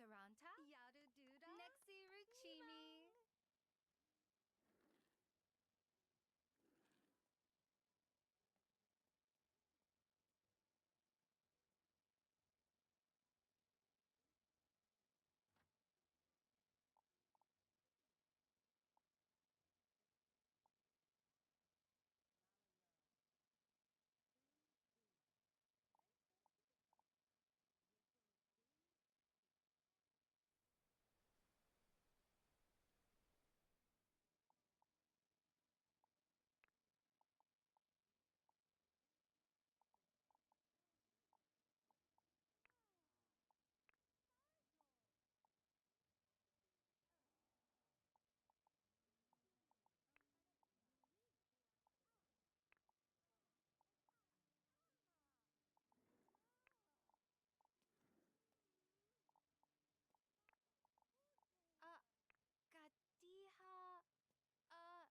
Garanta, Yarududa, Nexi Ruchimi. Uh, Katiha, uh,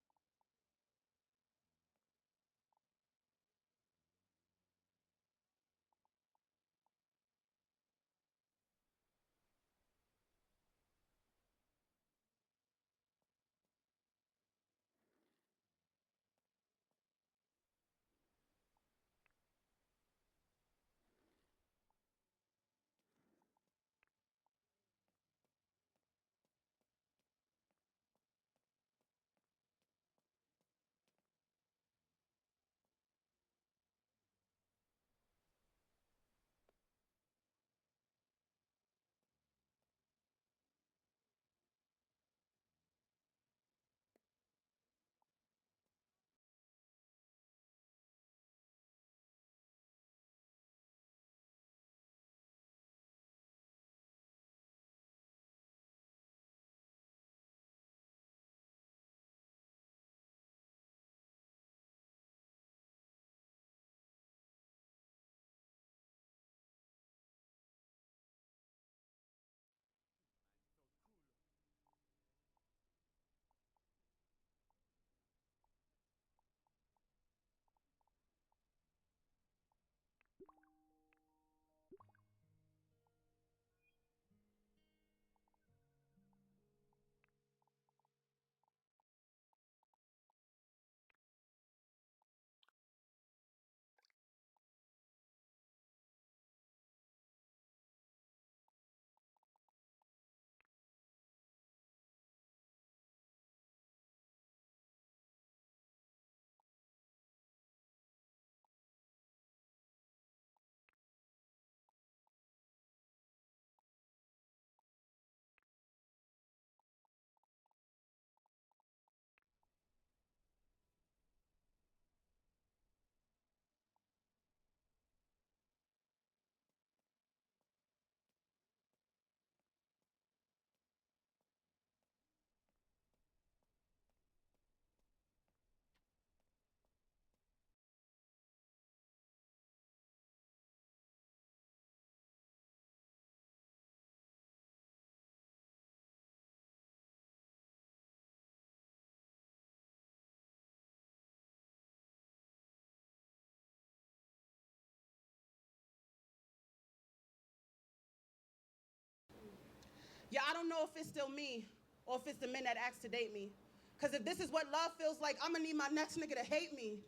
Yeah, I don't know if it's still me or if it's the men that asked to date me. Because if this is what love feels like, I'm going to need my next nigga to hate me.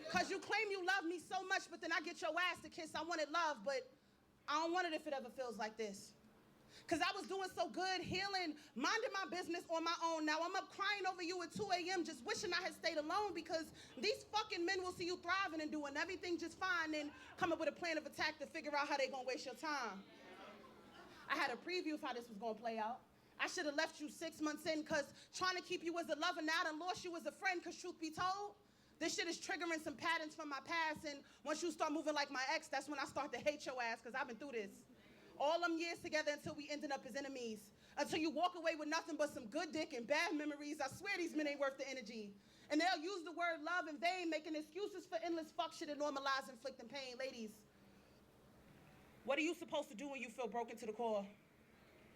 Because you claim you love me so much, but then I get your ass to kiss. I wanted love, but I don't want it if it ever feels like this. Because I was doing so good, healing, minding my business on my own. Now I'm up crying over you at 2 a.m. just wishing I had stayed alone because these fucking men will see you thriving and doing everything just fine and come up with a plan of attack to figure out how they gonna waste your time. I had a preview of how this was gonna play out. I should have left you 6 months in because trying to keep you as a lover now I done lost you as a friend because truth be told, this shit is triggering some patterns from my past and once you start moving like my ex, that's when I start to hate your ass because I've been through this. All them years together until we ended up as enemies. Until you walk away with nothing but some good dick and bad memories. I swear these men ain't worth the energy. And they'll use the word love in vain, making excuses for endless fuck shit and normalize inflicting pain. Ladies, what are you supposed to do when you feel broken to the core?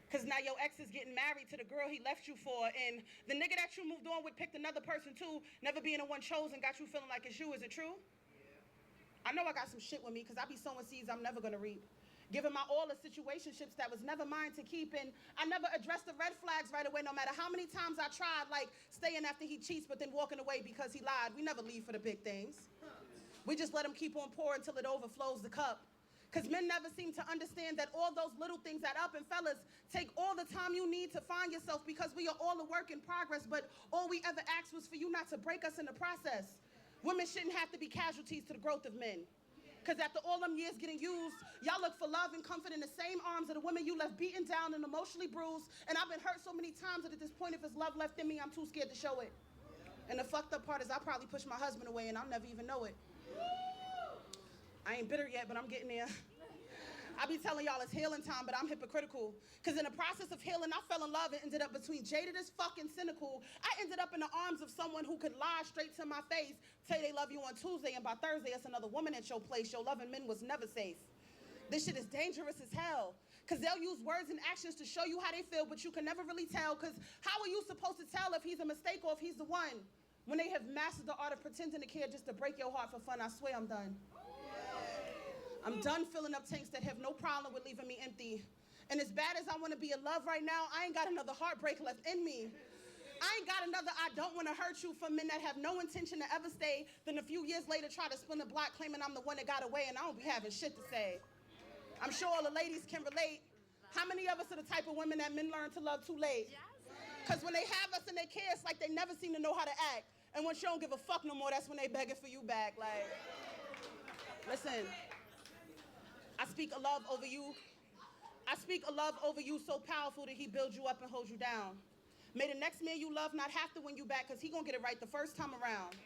Because now your ex is getting married to the girl he left you for, and the nigga that you moved on with picked another person too, never being the one chosen, got you feeling like it's you. Is it true? I know I got some shit with me because I be sowing seeds I'm never gonna reap. Giving my all to situationships that was never mine to keep, and I never addressed the red flags right away, no matter how many times I tried, like staying after he cheats but then walking away because he lied. We never leave for the big things. We just let him keep on pouring until it overflows the cup. Because men never seem to understand that all those little things add up. And fellas, take all the time you need to find yourself, because we are all a work in progress, but all we ever asked was for you not to break us in the process. Women shouldn't have to be casualties to the growth of men. Because after all them years getting used, y'all look for love and comfort in the same arms of the women you left beaten down and emotionally bruised. And I've been hurt so many times that at this point, if it's love left in me, I'm too scared to show it. And the fucked up part is I probably pushed my husband away and I'll never even know it. I ain't bitter yet, but I'm getting there. I be telling y'all it's healing time, but I'm hypocritical. Because in the process of healing, I fell in love and ended up between jaded as fucking cynical. I ended up in the arms of someone who could lie straight to my face, say they love you on Tuesday, and by Thursday, it's another woman at your place. Your loving men was never safe. This shit is dangerous as hell. Because they'll use words and actions to show you how they feel, but you can never really tell. Because how are you supposed to tell if he's a mistake or if he's the one? When they have mastered the art of pretending to care just to break your heart for fun, I swear I'm done. I'm done filling up tanks that have no problem with leaving me empty. And as bad as I want to be in love right now, I ain't got another heartbreak left in me. I ain't got another I don't want to hurt you from men that have no intention to ever stay, then a few years later try to spin the block claiming I'm the one that got away and I don't be having shit to say. I'm sure all the ladies can relate. How many of us are the type of women that men learn to love too late? Because when they have us and they care, it's like they never seem to know how to act. And once you don't give a fuck no more, that's when they begging for you back. Like, listen, I speak a love over you. I speak a love over you so powerful that he builds you up and holds you down. May the next man you love not have to win you back, because he gonna get it right the first time around.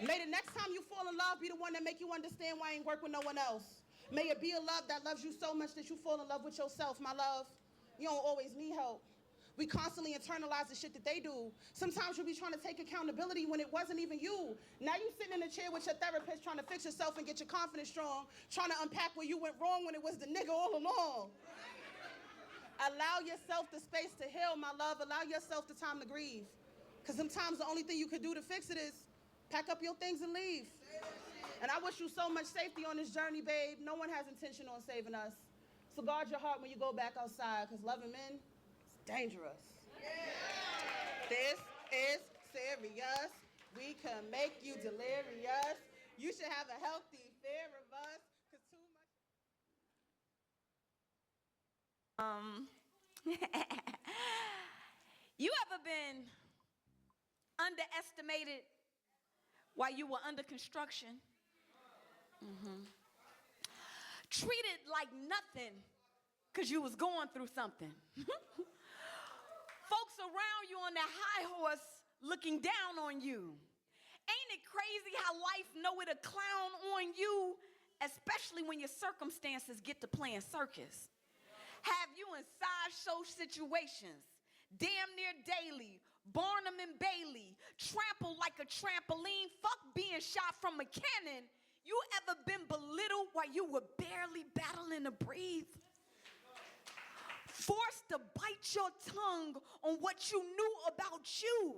May the next time you fall in love be the one that make you understand why I ain't work with no one else. May it be a love that loves you so much that you fall in love with yourself, my love. You don't always need help. We constantly internalize the shit that they do. Sometimes you'll be trying to take accountability when it wasn't even you. Now you sitting in a chair with your therapist trying to fix yourself and get your confidence strong, trying to unpack where you went wrong when it was the nigga all along. Allow yourself the space to heal, my love. Allow yourself the time to grieve. Because sometimes the only thing you could do to fix it is pack up your things and leave. And I wish you so much safety on this journey, babe. No one has intention on saving us. So guard your heart when you go back outside, because loving men, dangerous. This is serious. We can make you delirious. You should have a healthy fear of us, because too much. You ever been underestimated while you were under construction? Treated like nothing because you was going through something. Folks around you on that high horse looking down on you. Ain't it crazy how life know it a clown on you, especially when your circumstances get to playing circus? Have you in sideshow situations, damn near daily, Barnum and Bailey, trampled like a trampoline, fuck being shot from a cannon. You ever been belittled while you were barely battling to breathe? Forced to bite your tongue on what you knew about you.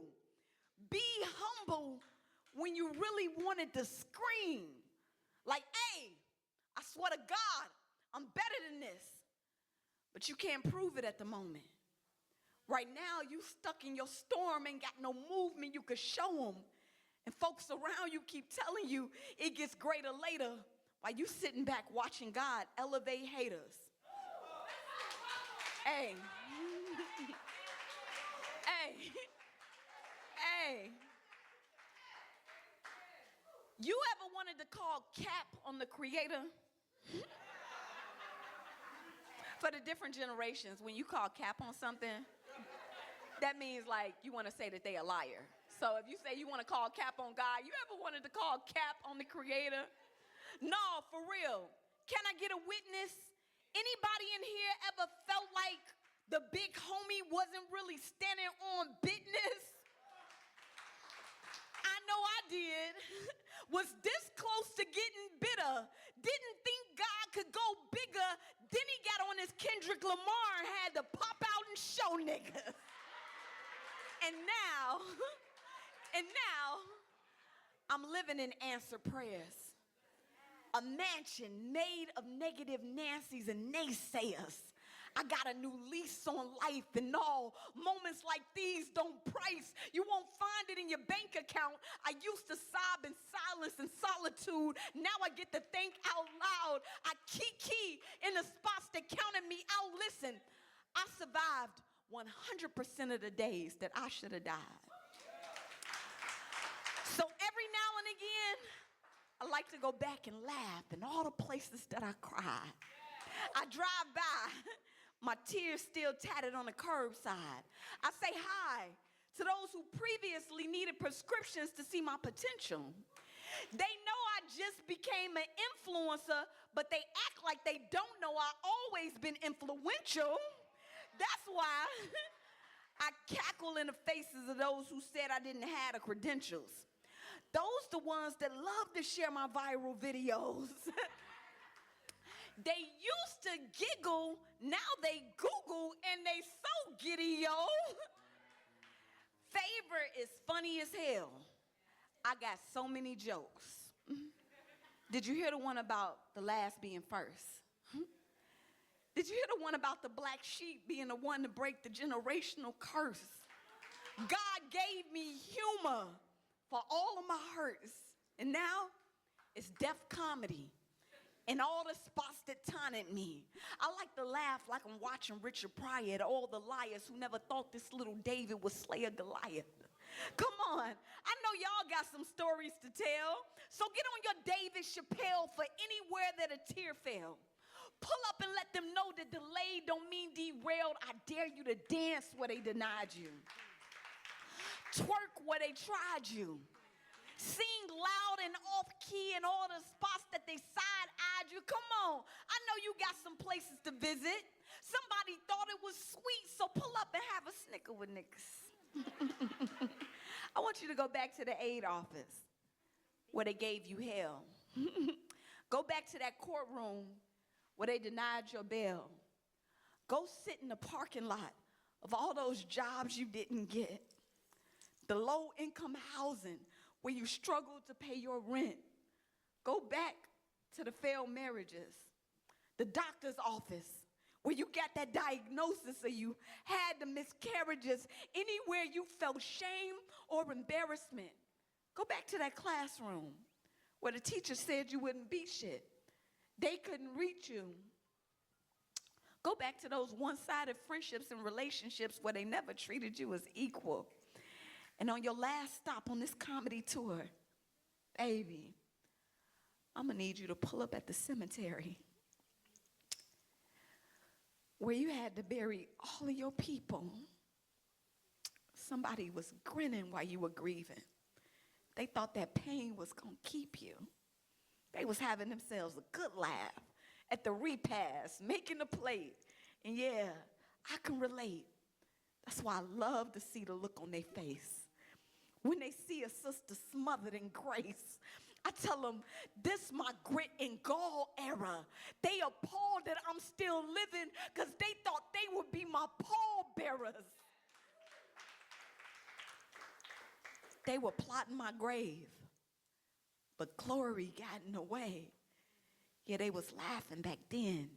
Be humble when you really wanted to scream. Like, hey, I swear to God, I'm better than this. But you can't prove it at the moment. Right now, you stuck in your storm, ain't got no movement you could show them. And folks around you keep telling you it gets greater later while you sitting back watching God elevate haters. Hey. Hey. Hey. You ever wanted to call cap on the Creator? For the different generations, when you call cap on something, that means like you want to say that they a liar. So if you say you want to call cap on God, you ever wanted to call cap on the Creator? No, for real. Can I get a witness? Anybody in here ever felt like the big homie wasn't really standing on business? I know I did. Was this close to getting bitter. Didn't think God could go bigger. Then he got on his Kendrick Lamar and had to pop out and show niggas. And now, I'm living in answered prayers. A mansion made of negative Nancys and naysayers. I got a new lease on life and all. Moments like these don't price. You won't find it in your bank account. I used to sob in silence and solitude. Now I get to think out loud. I key in the spots that counted me out. Listen, I survived 100% of the days that I should have died. So every now and again, I like to go back and laugh in all the places that I cried. I drive by, my tears still tatted on the curbside. I say hi to those who previously needed prescriptions to see my potential. They know I just became an influencer, but they act like they don't know I always been influential. That's why I cackle in the faces of those who said I didn't have the credentials. Those the ones that love to share my viral videos. They used to giggle, now they Google, and they so giddy, yo. Favor is funny as hell. I got so many jokes. Did you hear the one about the last being first? Did you hear the one about the black sheep being the one to break the generational curse? God gave me humor for all of my hurts. And now it's deaf comedy and all the spots that taunted me. I like to laugh like I'm watching Richard Pryor at all the liars who never thought this little David would slay a Goliath. Come on, I know y'all got some stories to tell. So get on your David Chappelle for anywhere that a tear fell. Pull up and let them know that delayed don't mean derailed. I dare you to dance where they denied you. Twerk where they tried you. Sing loud and off key in all the spots that they side-eyed you. Come on, I know you got some places to visit. Somebody thought it was sweet, so pull up and have a snicker with niggas. I want you to go back to the aid office where they gave you hell. Go back to that courtroom where they denied your bail. Go sit in the parking lot of all those jobs you didn't get. The low-income housing where you struggled to pay your rent. Go back to the failed marriages. The doctor's office where you got that diagnosis or you had the miscarriages. Anywhere you felt shame or embarrassment. Go back to that classroom where the teacher said you wouldn't be shit. They couldn't reach you. Go back to those one-sided friendships and relationships where they never treated you as equal. And on your last stop on this comedy tour, baby, I'm gonna need you to pull up at the cemetery where you had to bury all of your people. Somebody was grinning while you were grieving. They thought that pain was gonna keep you. They was having themselves a good laugh at the repast, making the plate. And yeah, I can relate. That's why I love to see the look on their face. When they see a sister smothered in grace, I tell them, this my grit and gall era. They appalled that I'm still living because they thought they would be my pallbearers. They were plotting my grave, but glory got in the way. Yeah, they was laughing back then,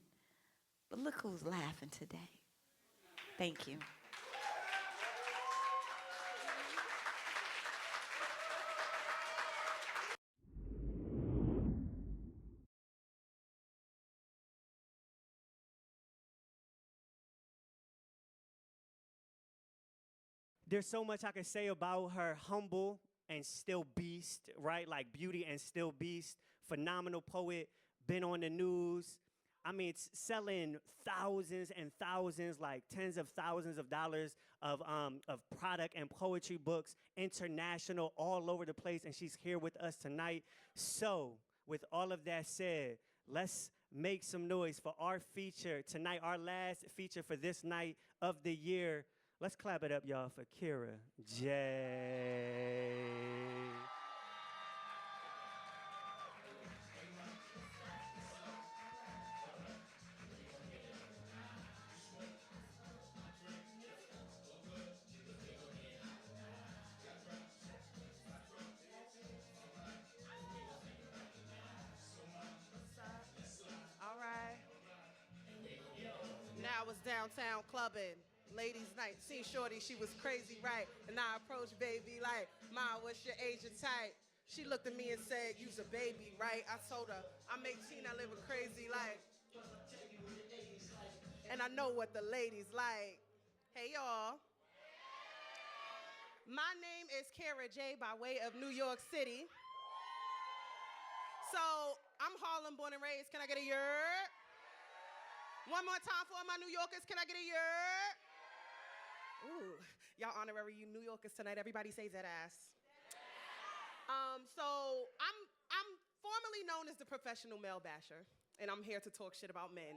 but look who's laughing today. Thank you. There's so much I could say about her. Humble and still beast, right? Like beauty and still beast. Phenomenal poet, been on the news. I mean, it's selling thousands and thousands, like tens of thousands of dollars of product and poetry books, international, all over the place, and she's here with us tonight. So, with all of that said, let's make some noise for our feature tonight, our last feature for this night of the year. Let's clap it up, y'all, for Kira J. was downtown clubbing, ladies' night. Seen shorty, she was crazy, right? And I approached baby like, Ma, what's your age and type? She looked at me and said, you's a baby, right? I told her, I'm 18, I live a crazy life. And I know what the ladies like. Hey, y'all. My name is Kara J by way of New York City. So I'm Harlem born and raised. Can I get a yurt? One more time for all my New Yorkers. Can I get a yurt? Ooh, y'all honorary New Yorkers tonight. Everybody says that ass. So I'm formally known as the professional male basher, and I'm here to talk shit about men.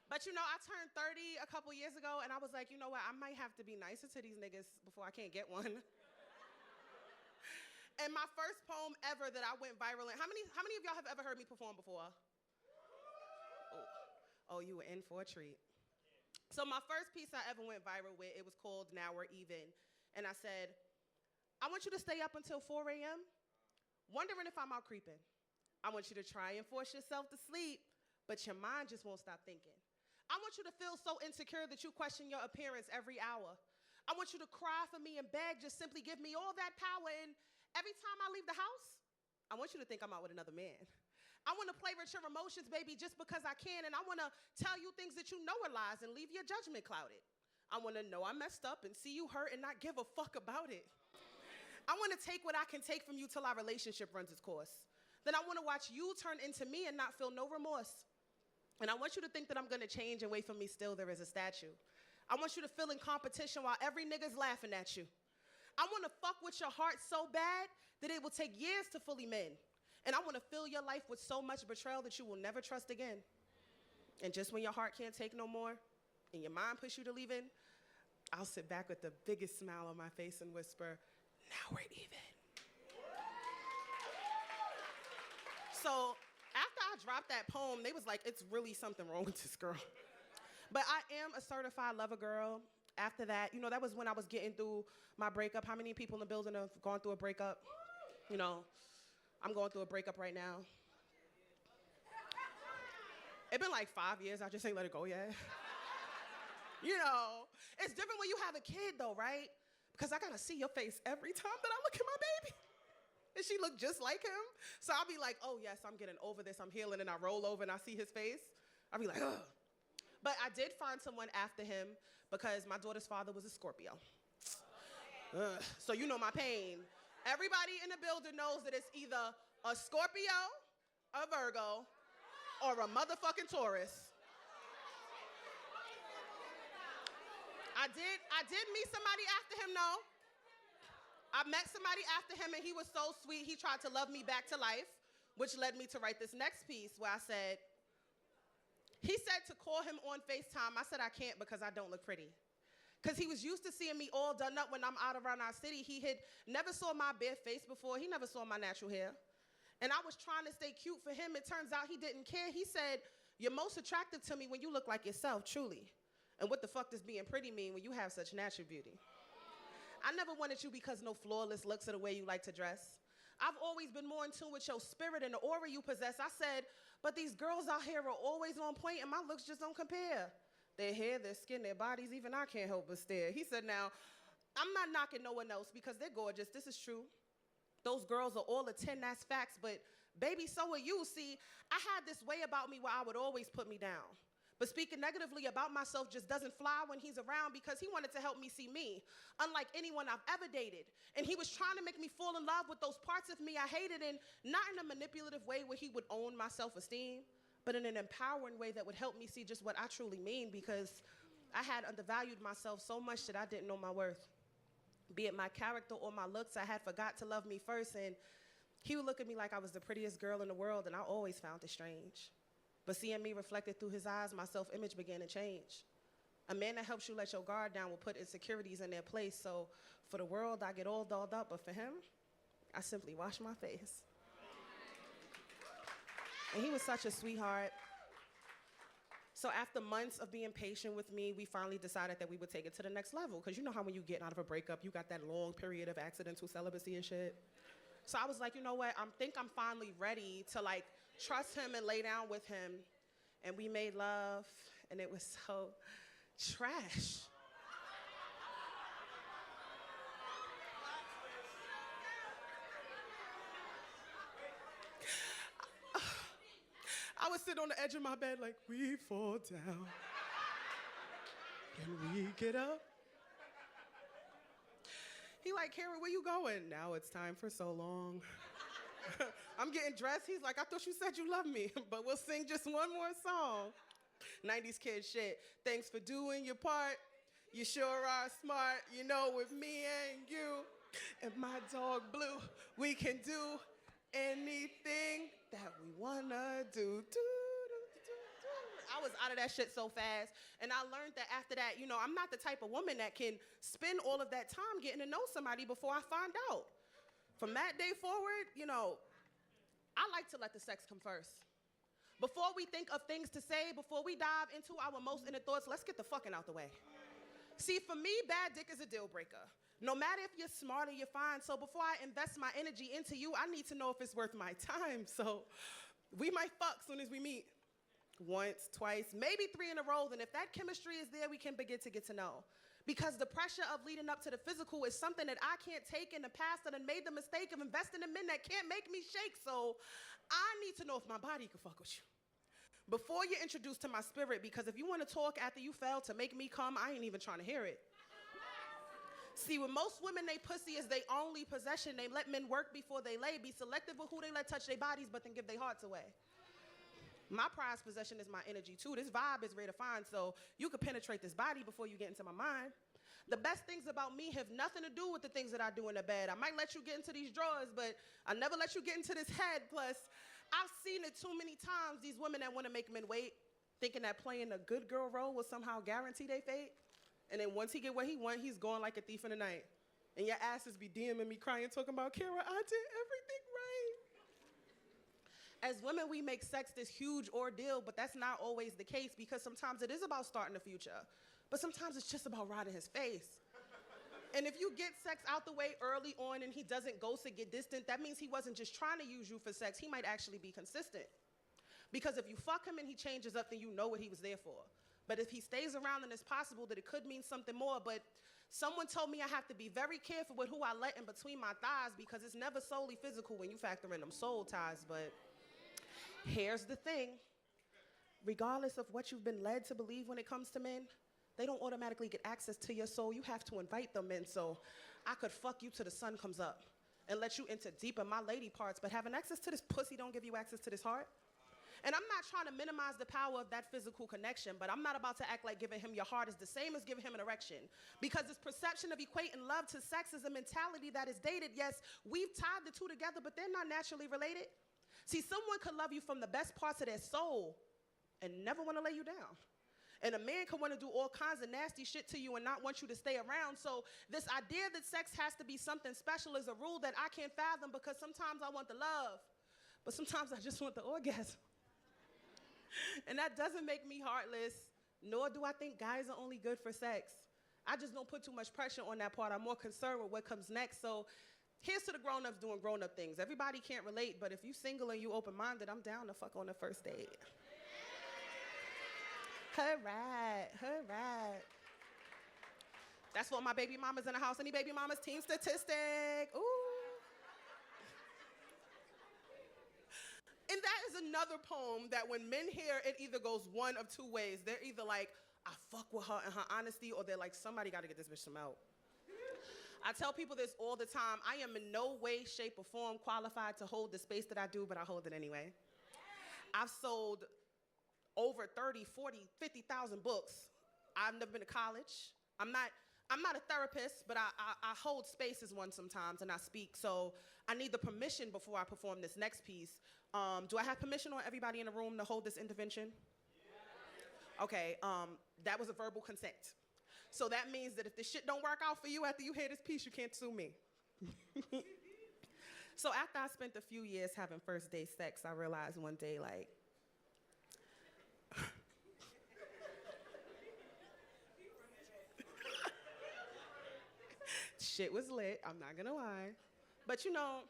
But you know, I turned 30 a couple years ago, and I was like, you know what? I might have to be nicer to these niggas before I can't get one. And my first poem ever that I went viral in. How many of y'all have ever heard me perform before? Oh, you were in for a treat. So my first piece I ever went viral with, it was called Now We're Even. And I said, I want you to stay up until 4 a.m. wondering if I'm out creeping. I want you to try and force yourself to sleep, but your mind just won't stop thinking. I want you to feel so insecure that you question your appearance every hour. I want you to cry for me and beg, just simply give me all that power. And every time I leave the house, I want you to think I'm out with another man. I want to play with your emotions, baby, just because I can. And I want to tell you things that you know are lies and leave your judgment clouded. I want to know I messed up and see you hurt and not give a fuck about it. I want to take what I can take from you till our relationship runs its course. Then I want to watch you turn into me and not feel no remorse. And I want you to think that I'm going to change and wait for me still there is a statue. I want you to feel in competition while every nigga's laughing at you. I want to fuck with your heart so bad that it will take years to fully mend. And I want to fill your life with so much betrayal that you will never trust again. And just when your heart can't take no more and your mind push you to leave in, I'll sit back with the biggest smile on my face and whisper, now we're even. So after I dropped that poem, they was like, it's really something wrong with this girl. But I am a certified lover girl. After that, you know, that was when I was getting through my breakup. How many people in the building have gone through a breakup? You know, I'm going through a breakup right now. It's been like 5 years, I just ain't let it go yet. You know, it's different when you have a kid though, right? Because I gotta see your face every time that I look at my baby. And she looked just like him. So I'll be like, oh yes, I'm getting over this, I'm healing, and I roll over and I see his face. I'll be like, ugh. But I did find someone after him because my daughter's father was a Scorpio. Ugh. So you know my pain. Everybody in the building knows that it's either a Scorpio, a Virgo, or a motherfucking Taurus. I did meet somebody after him, though. I met somebody after him, and he was so sweet. He tried to love me back to life, which led me to write this next piece where I said, he said to call him on FaceTime. I said I can't because I don't look pretty. Because he was used to seeing me all done up when I'm out around our city. He had never saw my bare face before. He never saw my natural hair. And I was trying to stay cute for him. It turns out he didn't care. He said, you're most attractive to me when you look like yourself, truly. And what the fuck does being pretty mean when you have such natural beauty? I never wanted you because no flawless looks or the way you like to dress. I've always been more in tune with your spirit and the aura you possess. I said, but these girls out here are always on point and my looks just don't compare. Their hair, their skin, their bodies, even I can't help but stare. He said, now, I'm not knocking no one else because they're gorgeous. This is true. Those girls are all a 10, that's facts, but baby, so are you. See, I had this way about me where I would always put me down. But speaking negatively about myself just doesn't fly when he's around because he wanted to help me see me, unlike anyone I've ever dated. And he was trying to make me fall in love with those parts of me I hated, and not in a manipulative way where he would own my self-esteem, but in an empowering way that would help me see just what I truly mean, because I had undervalued myself so much that I didn't know my worth. Be it my character or my looks, I had forgot to love me first, and he would look at me like I was the prettiest girl in the world, and I always found it strange. But seeing me reflected through his eyes, my self-image began to change. A man that helps you let your guard down will put insecurities in their place, so for the world, I get all dolled up, but for him, I simply wash my face. And he was such a sweetheart. So after months of being patient with me, we finally decided that we would take it to the next level. Because you know how when you get out of a breakup, you got that long period of accidental celibacy and shit. So I was like, you know what? I think I'm finally ready to like trust him and lay down with him. And we made love, and it was so trash. I would sit on the edge of my bed like, we fall down and we get up. He like, Karen, where you going? Now it's time for so long. I'm getting dressed. He's like, I thought you said you love me, but we'll sing just one more song. 90s kid shit. Thanks for doing your part. You sure are smart. You know, with me and you and my dog Blue, we can do anything that we wanna do. I was out of that shit so fast. And I learned that after that, you know, I'm not the type of woman that can spend all of that time getting to know somebody before I find out. From that day forward, you know, I like to let the sex come first. Before we think of things to say, before we dive into our most inner thoughts, let's get the fucking out the way. See, for me, bad dick is a deal breaker. No matter if you're smart or you're fine, so before I invest my energy into you, I need to know if it's worth my time. So we might fuck soon as we meet. Once, twice, maybe 3 in a row, and if that chemistry is there, we can begin to get to know. Because the pressure of leading up to the physical is something that I can't take in the past, that I made the mistake of investing in men that can't make me shake, so I need to know if my body can fuck with you. Before you're introduced to my spirit, because if you want to talk after you fell to make me come, I ain't even trying to hear it. See, with most women, they pussy is they only possession. They let men work before they lay, be selective with who they let touch their bodies, but then give their hearts away. My prized possession is my energy too. This vibe is rare to find, so you could penetrate this body before you get into my mind. The best things about me have nothing to do with the things that I do in the bed. I might let you get into these drawers, but I never let you get into this head. Plus, I've seen it too many times, these women that want to make men wait, thinking that playing a good girl role will somehow guarantee their fate. And then once he get what he want, he's gone like a thief in the night. And your asses be DMing me crying, talking about, Kara, I did everything right. As women, we make sex this huge ordeal, but that's not always the case, because sometimes it is about starting the future, but sometimes it's just about riding his face. And if you get sex out the way early on and he doesn't ghost or get distant, that means he wasn't just trying to use you for sex, he might actually be consistent. Because if you fuck him and he changes up, then you know what he was there for. But if he stays around, then it's possible that it could mean something more. But someone told me I have to be very careful with who I let in between my thighs, because it's never solely physical when you factor in them soul ties. But here's the thing. Regardless of what you've been led to believe when it comes to men, they don't automatically get access to your soul. You have to invite them in. So I could fuck you till the sun comes up and let you into deeper my lady parts, but having access to this pussy don't give you access to this heart. And I'm not trying to minimize the power of that physical connection, but I'm not about to act like giving him your heart is the same as giving him an erection. Because this perception of equating love to sex is a mentality that is dated. Yes, we've tied the two together, but they're not naturally related. See, someone could love you from the best parts of their soul and never want to lay you down. And a man can want to do all kinds of nasty shit to you and not want you to stay around. So this idea that sex has to be something special is a rule that I can't fathom, because sometimes I want the love, but sometimes I just want the orgasm. And that doesn't make me heartless, nor do I think guys are only good for sex. I just don't put too much pressure on that part. I'm more concerned with what comes next. So here's to the grown-ups doing grown-up things. Everybody can't relate, but if you single and you open-minded, I'm down to fuck on the first date. All right. That's what my baby mamas in the house. Any baby mamas, team statistic. Ooh. And that is another poem that when men hear, it either goes one of two ways. They're either like, I fuck with her and her honesty, or they're like, somebody got to get this bitch some out. I tell people this all the time. I am in no way, shape, or form qualified to hold the space that I do, but I hold it anyway. I've sold over 30, 40, 50,000 books. I've never been to college. I'm not a therapist, but I hold space as one sometimes, and I speak. So I need the permission before I perform this next piece. Do I have permission on everybody in the room to hold this intervention? Okay, that was a verbal consent. So that means that if this shit don't work out for you after you hear this piece, you can't sue me. So after I spent a few years having first day sex, I realized one day, like, shit was lit, I'm not gonna lie. But you know,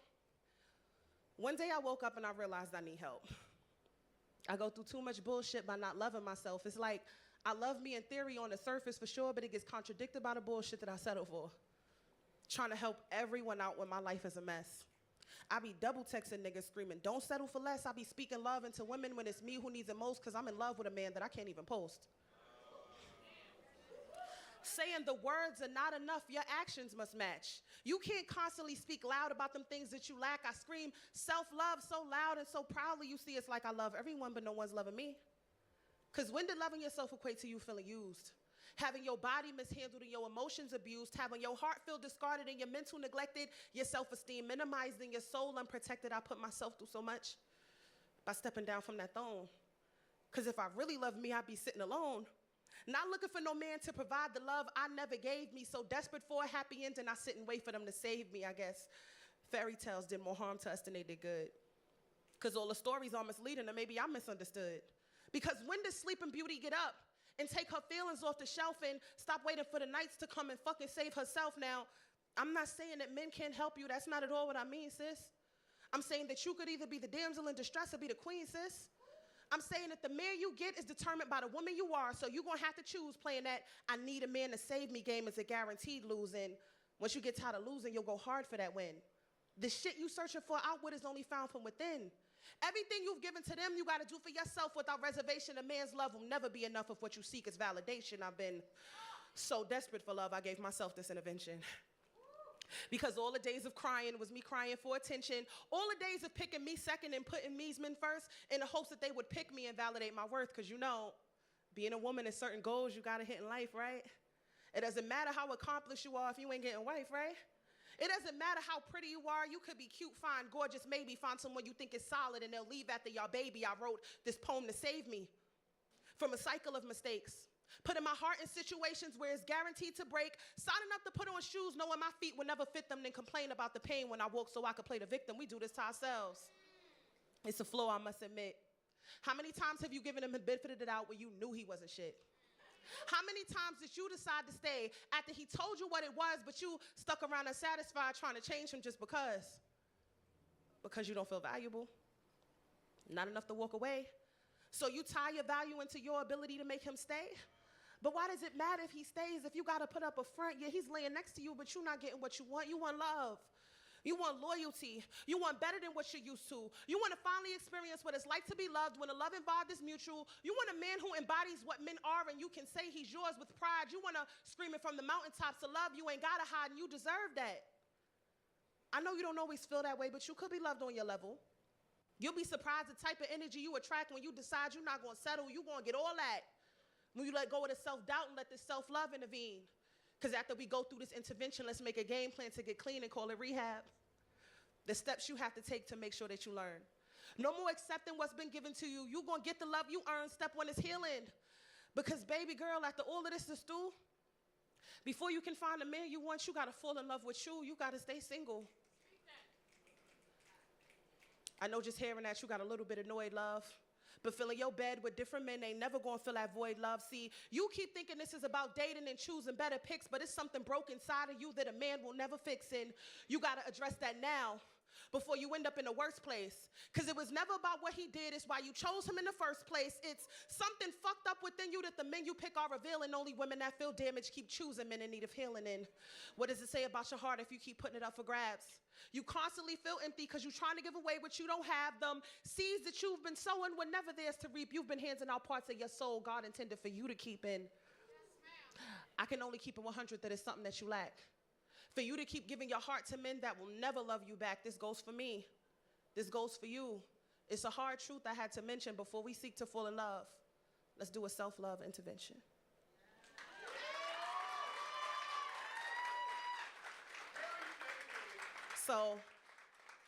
one day I woke up and I realized I need help. I go through too much bullshit by not loving myself. It's like, I love me in theory on the surface for sure, but it gets contradicted by the bullshit that I settle for. Trying to help everyone out when my life is a mess. I be double texting niggas screaming, don't settle for less. I be speaking love into women when it's me who needs it most because I'm in love with a man that I can't even post. Saying the words are not enough, your actions must match. You can't constantly speak loud about them things that you lack. I scream self-love so loud and so proudly, you see it's like I love everyone, but no one's loving me. Because when did loving yourself equate to you feeling used? Having your body mishandled and your emotions abused, having your heart feel discarded and your mental neglected, your self-esteem minimized and your soul unprotected. I put myself through so much by stepping down from that throne. Because if I really loved me, I'd be sitting alone. Not looking for no man to provide the love I never gave me, so desperate for a happy ending, I sit and wait for them to save me, I guess. Fairy tales did more harm to us than they did good. Because all the stories are misleading, and maybe I'm misunderstood. Because when does Sleeping Beauty get up and take her feelings off the shelf and stop waiting for the nights to come and fucking save herself? Now, I'm not saying that men can't help you. That's not at all what I mean, sis. I'm saying that you could either be the damsel in distress or be the queen, sis. I'm saying that the man you get is determined by the woman you are, so you're going to have to choose playing that I need a man to save me game as a guaranteed losing. Once you get tired of losing, you'll go hard for that win. The shit you searching for outward is only found from within. Everything you've given to them, you got to do for yourself without reservation. A man's love will never be enough if what you seek is validation. I've been so desperate for love, I gave myself this intervention. Because all the days of crying was me crying for attention. All the days of picking me second and putting me's men first in the hopes that they would pick me and validate my worth. Because you know, being a woman is certain goals you got to hit in life, right? It doesn't matter how accomplished you are if you ain't getting wife, right? It doesn't matter how pretty you are. You could be cute, fine, gorgeous, maybe find someone you think is solid and they'll leave after your baby. I wrote this poem to save me from a cycle of mistakes. Putting my heart in situations where it's guaranteed to break, signing up to put on shoes knowing my feet would never fit them, then complain about the pain when I walk so I could play the victim. We do this to ourselves. It's a flaw, I must admit. How many times have you given him the benefit of the doubt when you knew he wasn't shit? How many times did you decide to stay after he told you what it was, but you stuck around unsatisfied trying to change him just because? Because you don't feel valuable. Not enough to walk away. So you tie your value into your ability to make him stay? But why does it matter if he stays if you got to put up a front? Yeah, he's laying next to you, but you're not getting what you want. You want love. You want loyalty. You want better than what you're used to. You want to finally experience what it's like to be loved when the love and bond is mutual. You want a man who embodies what men are and you can say he's yours with pride. You want to scream it from the mountaintops of love. You ain't got to hide and you deserve that. I know you don't always feel that way, but you could be loved on your level. You'll be surprised the type of energy you attract when you decide you're not going to settle. You're going to get all that. When you let go of the self-doubt and let this self-love intervene. Because after we go through this intervention, let's make a game plan to get clean and call it rehab. The steps you have to take to make sure that you learn. No more accepting what's been given to you. You're going to get the love you earn. Step one is healing. Because baby girl, after all of this is through, before you can find a man you want, you got to fall in love with you. You got to stay single. I know just hearing that you got a little bit annoyed, love. But filling your bed with different men ain't never gonna fill that void, love. See, you keep thinking this is about dating and choosing better picks, but it's something broken inside of you that a man will never fix, and you gotta address that now before you end up in the worst place. Because it was never about what he did, it's why you chose him in the first place. It's something fucked up within you that the men you pick are revealing. Only women that feel damaged keep choosing men in need of healing. And what does it say about your heart if you keep putting it up for grabs? You constantly feel empty because you're trying to give away what you don't have. Them seeds that you've been sowing were never theirs to reap. You've been handing out parts of your soul God intended for you to keep in. I can only keep it 100 that is something that you lack. For you to keep giving your heart to men that will never love you back. This goes for me. This goes for you. It's a hard truth I had to mention before we seek to fall in love. Let's do a self-love intervention. So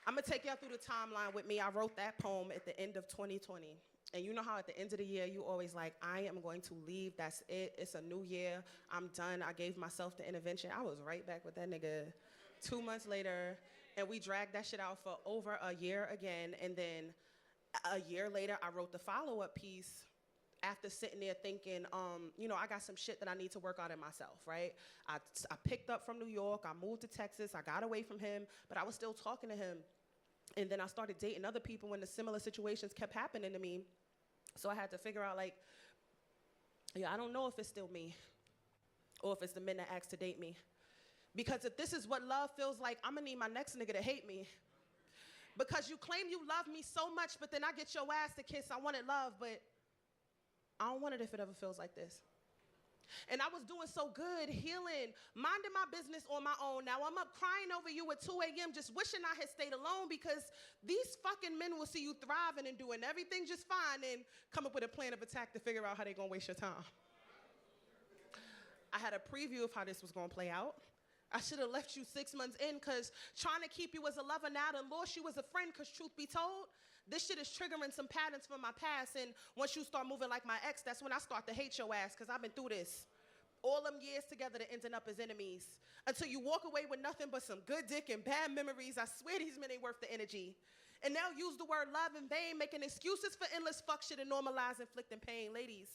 I'm going to take y'all through the timeline with me. I wrote that poem at the end of 2020. And you know how at the end of the year, you always like, I am going to leave. That's it. It's a new year. I'm done. I gave myself the intervention. I was right back with that nigga 2 months later. And we dragged that shit out for over a year again. And then a year later, I wrote the follow-up piece after sitting there thinking, I got some shit that I need to work out in myself, right? I picked up from New York. I moved to Texas. I got away from him. But I was still talking to him. And then I started dating other people when the similar situations kept happening to me. So I had to figure out, like, yeah, I don't know if it's still me or if it's the men that ask to date me. Because if this is what love feels like, I'm gonna need my next nigga to hate me. Because you claim you love me so much, but then I get your ass to kiss. I wanted love, but I don't want it if it ever feels like this. And I was doing so good, healing, minding my business on my own. Now I'm up crying over you at 2 a.m. just wishing I had stayed alone, because these fucking men will see you thriving and doing everything just fine and come up with a plan of attack to figure out how they're gonna waste your time. I had a preview of how this was gonna play out. I should have left you 6 months in, because trying to keep you as a lover now done lost you as a friend, because truth be told, this shit is triggering some patterns from my past, and once you start moving like my ex, that's when I start to hate your ass, because I've been through this. All them years together to ending up as enemies. Until you walk away with nothing but some good dick and bad memories. I swear these men ain't worth the energy. And now use the word love in vain, making excuses for endless fuck shit and normalize inflicting pain. Ladies,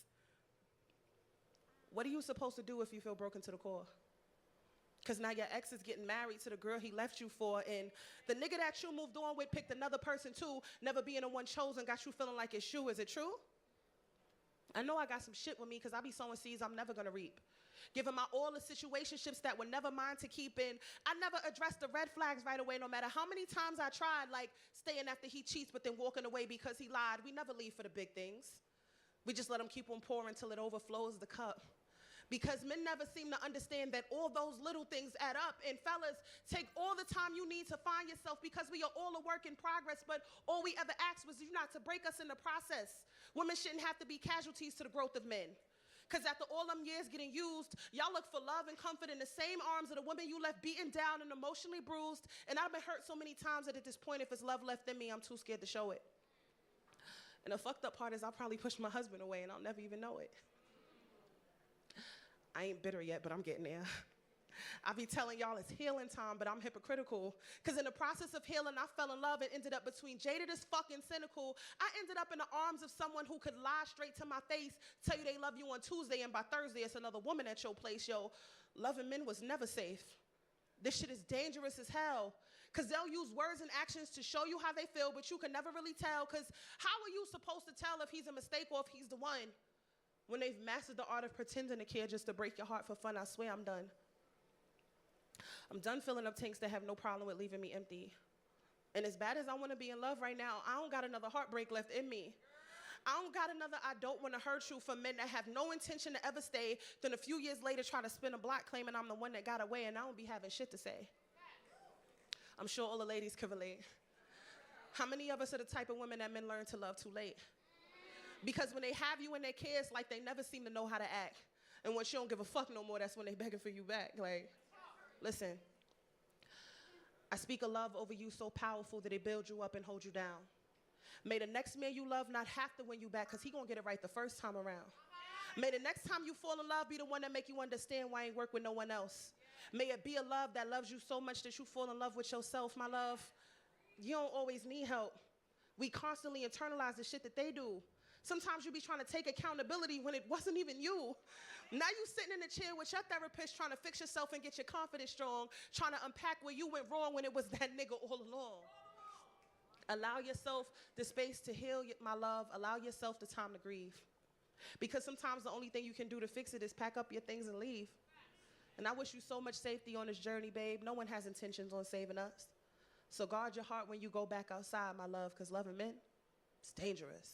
what are you supposed to do if you feel broken to the core? Because now your ex is getting married to the girl he left you for, and the nigga that you moved on with picked another person too, never being the one chosen, got you feeling like it's you. Is it true? I know I got some shit with me, because I be sowing seeds I'm never gonna reap. Giving my all to situationships that were never mine to keep in. I never addressed the red flags right away, no matter how many times I tried, like staying after he cheats but then walking away because he lied. We never leave for the big things. We just let him keep on pouring till it overflows the cup. Because men never seem to understand that all those little things add up. And fellas, take all the time you need to find yourself, because we are all a work in progress, but all we ever asked was you not to break us in the process. Women shouldn't have to be casualties to the growth of men. Because after all them years getting used, y'all look for love and comfort in the same arms of the women you left beaten down and emotionally bruised. And I've been hurt so many times that at this point, if it's love left in me, I'm too scared to show it. And the fucked up part is I'll probably push my husband away and I'll never even know it. I ain't bitter yet, but I'm getting there. I be telling y'all it's healing time, but I'm hypocritical. Because in the process of healing, I fell in love and ended up between jaded as fucking cynical. I ended up in the arms of someone who could lie straight to my face, tell you they love you on Tuesday, and by Thursday it's another woman at your place. Yo, loving men was never safe. This shit is dangerous as hell. Because they'll use words and actions to show you how they feel, but you can never really tell. Because how are you supposed to tell if he's a mistake or if he's the one? When they've mastered the art of pretending to care just to break your heart for fun, I swear I'm done. I'm done filling up tanks that have no problem with leaving me empty. And as bad as I want to be in love right now, I don't got another heartbreak left in me. I don't got another I don't want to hurt you for men that have no intention to ever stay, then a few years later try to spin a block claiming I'm the one that got away, and I don't be having shit to say. I'm sure all the ladies can relate. How many of us are the type of women that men learn to love too late? Because when they have you in their care, it's like they never seem to know how to act. And once you don't give a fuck no more, that's when they begging for you back. Like, listen, I speak a love over you so powerful that it builds you up and holds you down. May the next man you love not have to win you back, because he gonna get it right the first time around. May the next time you fall in love be the one that make you understand why I ain't work with no one else. May it be a love that loves you so much that you fall in love with yourself, my love. You don't always need help. We constantly internalize the shit that they do. Sometimes you be trying to take accountability when it wasn't even you. Now you sitting in the chair with your therapist trying to fix yourself and get your confidence strong, trying to unpack where you went wrong when it was that nigga all along. Allow yourself the space to heal, my love. Allow yourself the time to grieve. Because sometimes the only thing you can do to fix it is pack up your things and leave. And I wish you so much safety on this journey, babe. No one has intentions on saving us. So guard your heart when you go back outside, my love, because loving men, it's dangerous.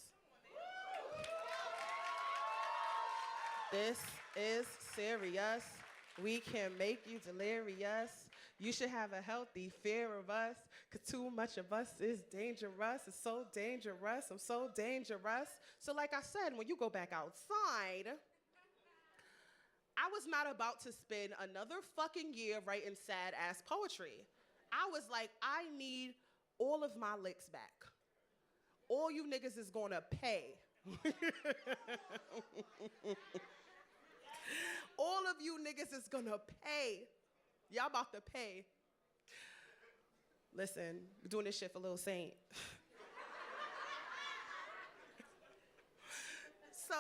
This is serious. We can make you delirious. You should have a healthy fear of us, because too much of us is dangerous. It's so dangerous. I'm so dangerous. So like I said, when you go back outside, I was not about to spend another fucking year writing sad-ass poetry. I was like, I need all of my licks back. All you niggas is gonna pay. All of you niggas is gonna pay. Y'all about to pay. Listen, we're doing this shit for Lil Saint. So,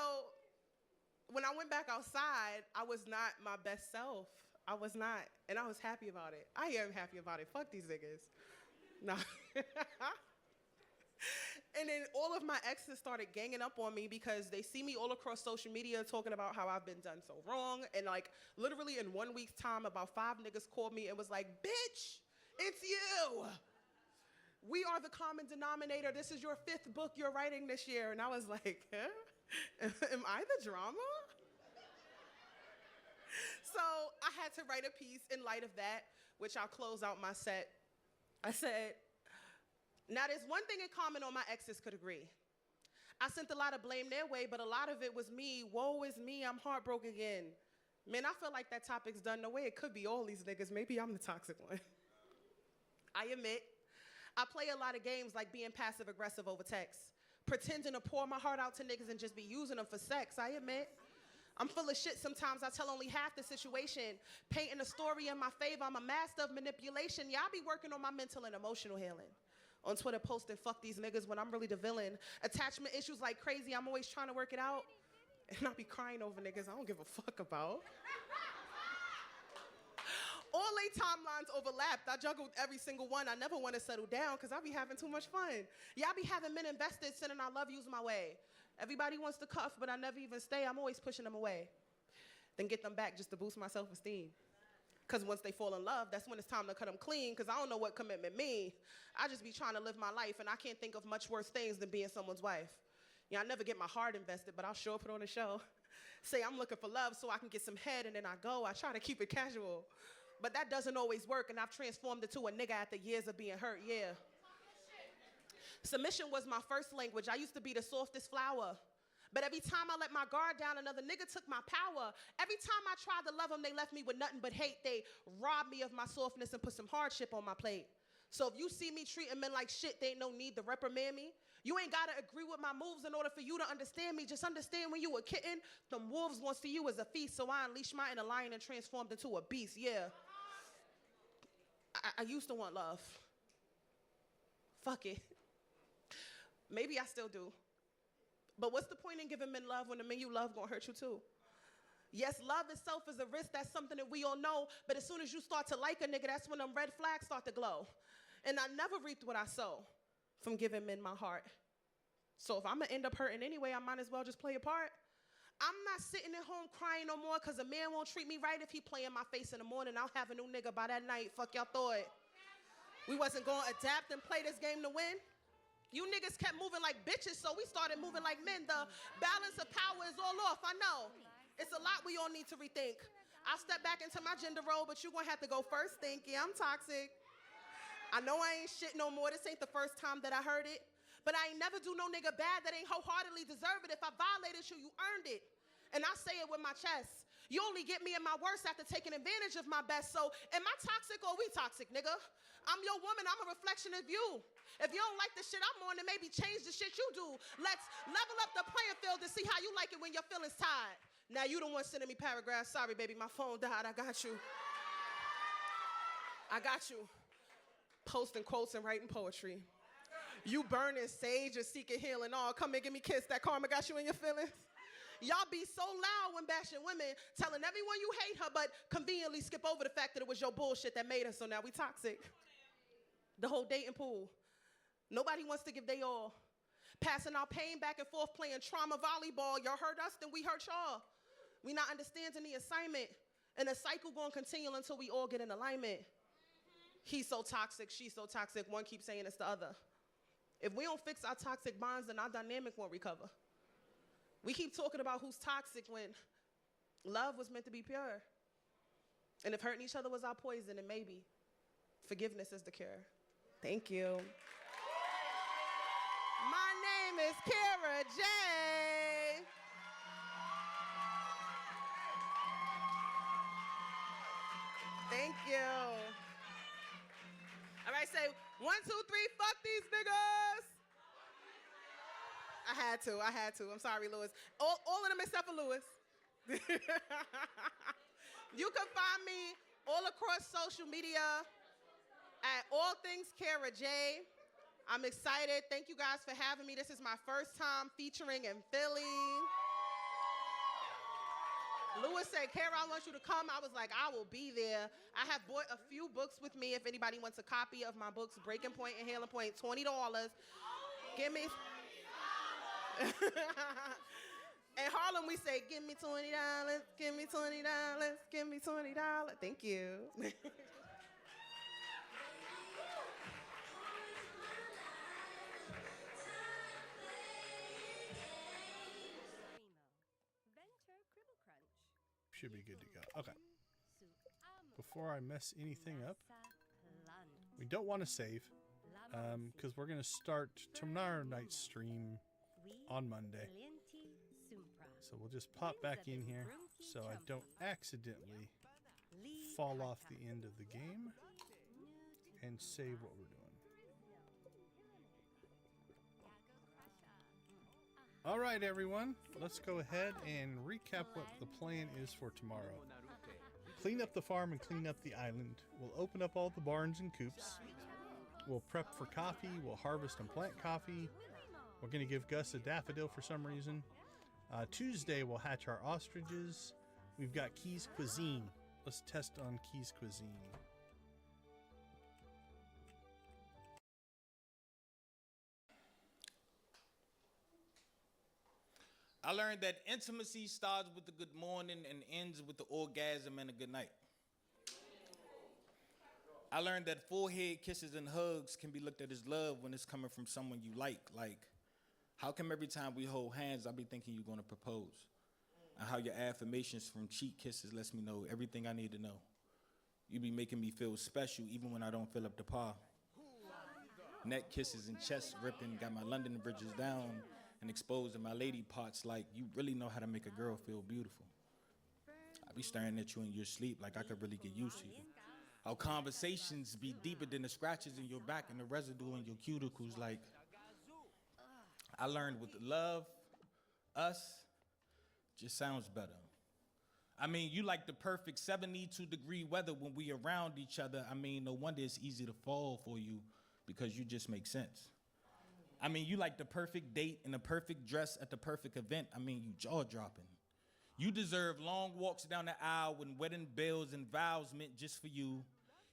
when I went back outside, I was not my best self. I was not, and I was happy about it. I am happy about it. Fuck these niggas. Nah. And then all of my exes started ganging up on me because they see me all across social media talking about how I've been done so wrong. And like literally in 1 week's time, about 5 niggas called me and was like, bitch, it's you. We are the common denominator. This is your 5th book you're writing this year. And I was like, huh? Am I the drama? So I had to write a piece in light of that, which I'll close out my set. I said, now there's one thing in common all my exes could agree. I sent a lot of blame their way, but a lot of it was me. Woe is me, I'm heartbroken again. Man, I feel like that topic's done away. It could be all these niggas. Maybe I'm the toxic one. I admit, I play a lot of games like being passive aggressive over text, pretending to pour my heart out to niggas and just be using them for sex. I admit. I'm full of shit sometimes. I tell only half the situation. Painting a story in my favor. I'm a master of manipulation. Yeah, I be working on my mental and emotional healing. On Twitter posting, fuck these niggas when I'm really the villain. Attachment issues like crazy. I'm always trying to work it out. And I be crying over niggas I don't give a fuck about. All they timelines overlapped. I juggled every single one. I never want to settle down because I be having too much fun. Yeah, I be having men invested sending I love yous my way. Everybody wants to cuff, but I never even stay. I'm always pushing them away. Then get them back just to boost my self-esteem. Because once they fall in love, that's when it's time to cut them clean, because I don't know what commitment mean. I just be trying to live my life, and I can't think of much worse things than being someone's wife. Yeah, I never get my heart invested, but I'll sure put on a show. Say I'm looking for love so I can get some head, and then I go. I try to keep it casual. But that doesn't always work, and I've transformed into a nigga after years of being hurt, yeah. Submission was my first language. I used to be the softest flower. But every time I let my guard down, another nigga took my power. Every time I tried to love them, they left me with nothing but hate. They robbed me of my softness and put some hardship on my plate. So if you see me treating men like shit, there ain't no need to reprimand me. You ain't gotta agree with my moves in order for you to understand me. Just understand when you were a kitten, them wolves want to see you as a feast. So I unleashed my inner lion and transformed into a beast, yeah. I used to want love. Fuck it. Maybe I still do. But what's the point in giving men love when the men you love gonna hurt you too? Yes, love itself is a risk. That's something that we all know. But as soon as you start to like a nigga, that's when them red flags start to glow. And I never reaped what I sow from giving men my heart. So if I'm gonna end up hurting anyway, I might as well just play a part. I'm not sitting at home crying no more because a man won't treat me right if he play in my face in the morning. I'll have a new nigga by that night. Fuck y'all thought. We wasn't gonna adapt and play this game to win. You niggas kept moving like bitches, so we started moving like men. The balance of power is all off, I know. It's a lot we all need to rethink. I'll step back into my gender role, but you gonna have to go first, Thinky. I'm toxic. I know I ain't shit no more. This ain't the first time that I heard it. But I ain't never do no nigga bad that ain't wholeheartedly deserve it. If I violated you, you earned it. And I say it with my chest. You only get me in my worst after taking advantage of my best. So am I toxic or we toxic, nigga? I'm your woman. I'm a reflection of you. If you don't like the shit I'm on, then maybe change the shit you do. Let's level up the playing field to see how you like it when your feelings tired. Now you don't want sending me paragraphs. Sorry, baby, my phone died. I got you. I got you. Posting quotes and writing poetry. You burning sage and seeking healing. Oh, come and give me a kiss. That karma got you in your feelings. Y'all be so loud when bashing women, telling everyone you hate her, but conveniently skip over the fact that it was your bullshit that made her, so now we toxic. The whole dating pool. Nobody wants to give they all. Passing our pain back and forth, playing trauma volleyball. Y'all hurt us, then we hurt y'all. We not understanding the assignment. And the cycle gonna continue until we all get in alignment. He's so toxic, she's so toxic, one keeps saying it's the other. If we don't fix our toxic bonds, then our dynamic won't recover. We keep talking about who's toxic when love was meant to be pure. And if hurting each other was our poison, then maybe forgiveness is the cure. Thank you. My name is Kara J. Thank you. All right, say 1, 2, 3, fuck these niggas. I had to. I'm sorry, Lewis. All of them except for Lewis. You can find me all across social media at All Things Kara J. I'm excited. Thank you guys for having me. This is my first time featuring in Philly. Lewis said, Kara, I want you to come. I was like, I will be there. I have bought a few books with me. If anybody wants a copy of my books, Breaking Point and Healing Point, $20. Give me. In Harlem, we say, give me $20, give me $20, give me $20. Thank you. Should be good to go. Okay. Before I mess anything up, we don't want to save because we're going to start tomorrow night's stream on Monday. So we'll just pop back in here so I don't accidentally fall off the end of the game and save what we're doing. All right, everyone, let's go ahead and recap what the plan is for tomorrow. Clean up the farm and clean up the island. We'll open up all the barns and coops. We'll prep for coffee. We'll harvest and plant coffee. We're going to give Gus a daffodil for some reason. Tuesday, we'll hatch our ostriches. We've got Key's Cuisine. Let's test on Key's Cuisine. I learned that intimacy starts with a good morning and ends with the orgasm and a good night. I learned that forehead kisses and hugs can be looked at as love when it's coming from someone you like. Like, how come every time we hold hands, I be thinking you're going to propose? And how your affirmations from cheek kisses lets me know everything I need to know. You be making me feel special even when I don't fill up the par. Neck kisses and chest ripping got my London bridges down and exposing my lady parts like you really know how to make a girl feel beautiful. I be staring at you in your sleep like I could really get used to you. Our conversations be deeper than the scratches in your back and the residue in your cuticles. Like, I learned with love, us, just sounds better. I mean, you like the perfect 72-degree weather when we around each other. I mean, no wonder it's easy to fall for you because you just make sense. I mean, you like the perfect date and the perfect dress at the perfect event. I mean, you jaw-dropping. You deserve long walks down the aisle when wedding bells and vows meant just for you.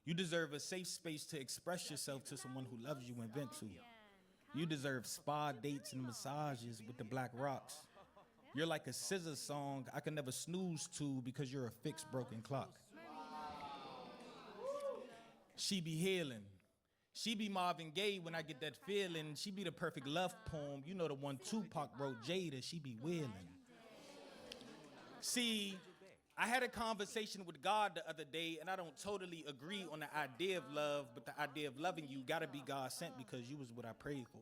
You deserve a safe space to express yourself to someone who loves you and vent to. You deserve spa dates and massages with the black rocks. You're like a scissor song I can never snooze to because you're a fixed broken clock. She be healing. She be Marvin Gaye when I get that feeling. She be the perfect love poem. You know the one Tupac wrote, Jada. She be wailing. See, I had a conversation with God the other day, and I don't totally agree on the idea of love, but the idea of loving you gotta be God sent because you was what I prayed for.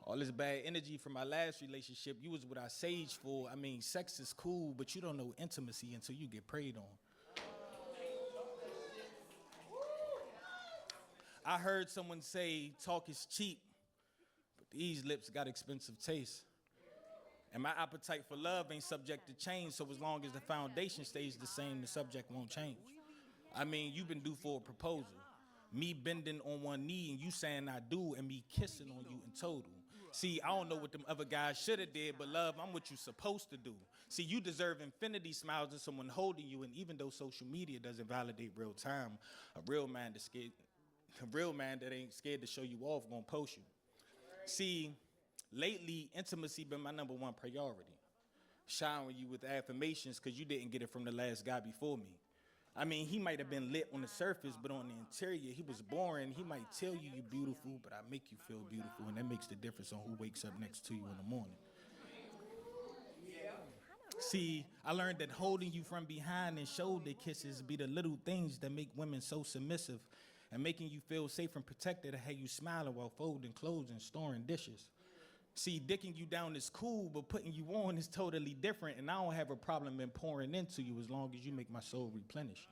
All this bad energy from my last relationship, you was what I saged for. I mean, sex is cool, but you don't know intimacy until you get prayed on. I heard someone say talk is cheap, but these lips got expensive taste. And my appetite for love ain't subject to change, so as long as the foundation stays the same, the subject won't change. I mean, you've been due for a proposal. Me bending on one knee and you saying I do and me kissing on you in total. See, I don't know what them other guys should have did, but love, I'm what you supposed to do. See, you deserve infinity smiles and someone holding you, and even though social media doesn't validate real time, a real man that ain't scared to show you off gonna post you. See, lately, intimacy been my number one priority. Showering you with affirmations because you didn't get it from the last guy before me. I mean, he might have been lit on the surface, but on the interior, he was boring. He might tell you you're beautiful, but I make you feel beautiful, and that makes the difference on who wakes up next to you in the morning. See, I learned that holding you from behind and shoulder kisses be the little things that make women so submissive and making you feel safe and protected and have you smiling while folding clothes and storing dishes. See, dicking you down is cool, but putting you on is totally different, and I don't have a problem in pouring into you as long as you make my soul replenished.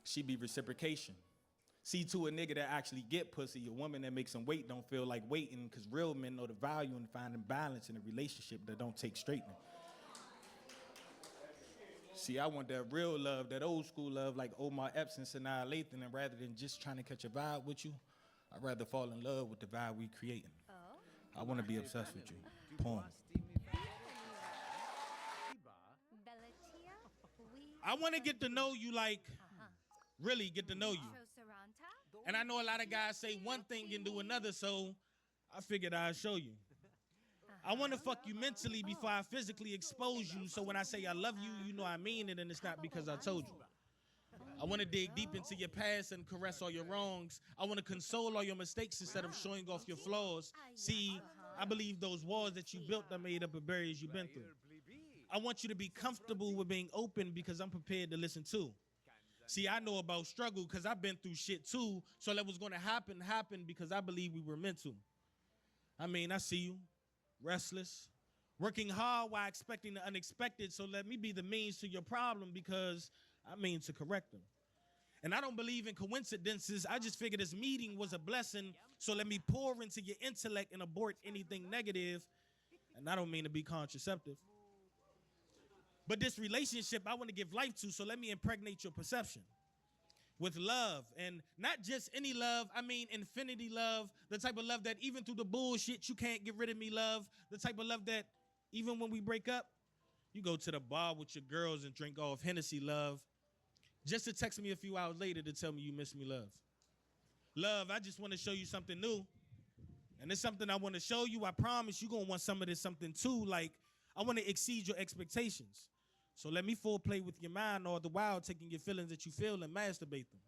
She be reciprocation. See, to a nigga that actually get pussy, a woman that makes him wait don't feel like waiting, because real men know the value in finding balance in a relationship that don't take straightening. See, I want that real love, that old school love like Omar Epps and Sanaa Lathan, and rather than just trying to catch a vibe with you, I'd rather fall in love with the vibe we creating. I want to be obsessed with you. Poem. I want to get to know you, like, really get to know you. And I know a lot of guys say one thing and do another, so I figured I'd show you. I want to fuck you mentally before I physically expose you. So when I say I love you, you know I mean it, and it's not because I told you. I want to dig deep into your past and caress all your wrongs. I want to console all your mistakes instead of showing off your flaws. See, I believe those walls that you built are made up of barriers you've been through. I want you to be comfortable with being open because I'm prepared to listen too. See, I know about struggle because I've been through shit too. So that was going to happen because I believe we were meant to. I mean, I see you, restless, working hard while expecting the unexpected. So let me be the means to your problem because I mean to correct them. And I don't believe in coincidences. I just figured this meeting was a blessing. So let me pour into your intellect and abort anything negative. And I don't mean to be contraceptive. But this relationship I want to give life to, so let me impregnate your perception with love. And not just any love, I mean infinity love, the type of love that even through the bullshit, you can't get rid of me love, the type of love that even when we break up, you go to the bar with your girls and drink off Hennessy love, just to text me a few hours later to tell me you miss me love. Love, I just want to show you something new. And it's something I want to show you. I promise you're going to want some of this something too. Like, I want to exceed your expectations. So let me foreplay with your mind all the while taking your feelings that you feel and masturbate them.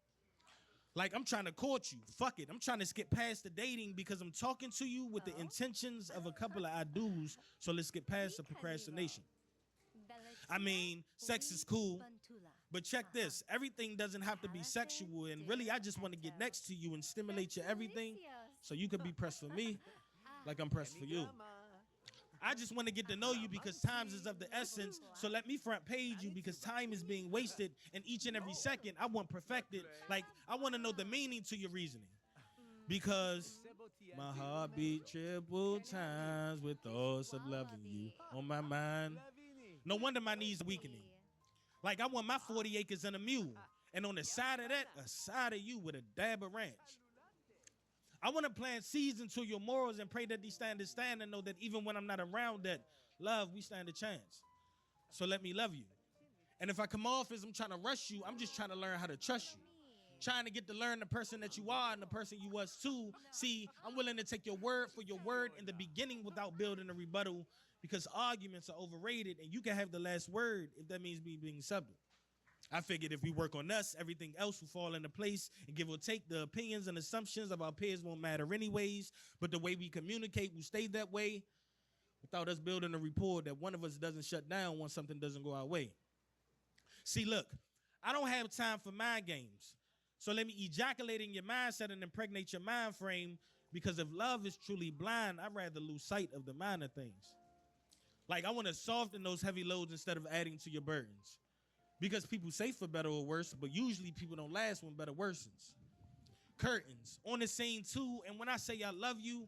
Like, I'm trying to court you. Fuck it. I'm trying to skip past the dating because I'm talking to you with the intentions of a couple of I-dos. So let's get past the procrastination. I mean, sex is cool, but check this. Everything doesn't have to be sexual. And really, I just want to get next to you and stimulate your everything so you can be pressed for me like I'm pressed for you. I just want to get to know you because time is of the essence. So let me front page you because time is being wasted. And each and every second, I want perfected. Like, I want to know the meaning to your reasoning. Because my heart beat triple times with thoughts of loving you on my mind. No wonder my knees are weakening. Like, I want my 40 acres and a mule. And on the side of that, a side of you with a dab of ranch. I want to plant seeds into your morals and pray that they stand and know that even when I'm not around, that love, we stand a chance. So let me love you. And if I come off as I'm trying to rush you, I'm just trying to learn how to trust you. Trying to get to learn the person that you are and the person you was too. See, I'm willing to take your word for your word in the beginning without building a rebuttal because arguments are overrated and you can have the last word if that means me being subject. I figured if we work on us, everything else will fall into place and give or take. The opinions and assumptions of our peers won't matter anyways, but the way we communicate will stay that way without us building a rapport that one of us doesn't shut down once something doesn't go our way. See, look, I don't have time for mind games. So let me ejaculate in your mindset and impregnate your mind frame because if love is truly blind, I'd rather lose sight of the minor things. Like, I want to soften those heavy loads instead of adding to your burdens. Because people say for better or worse, but usually people don't last when better worsens. Curtains on the scene too, and when I say I love you,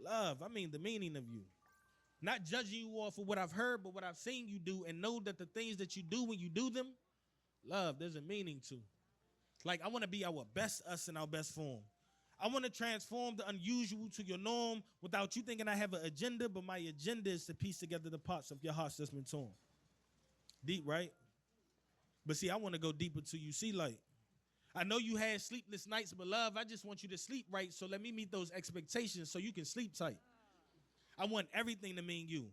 love, I mean the meaning of you. Not judging you off of what I've heard, but what I've seen you do, and know that the things that you do when you do them, love, there's a meaning to. Like, I want to be our best us in our best form. I want to transform the unusual to your norm without you thinking I have an agenda, but my agenda is to piece together the parts of your hearts that's been torn. Deep, right? But see, I want to go deeper till you see light. I know you had sleepless nights, but love, I just want you to sleep right. So let me meet those expectations so you can sleep tight. I want everything to mean you.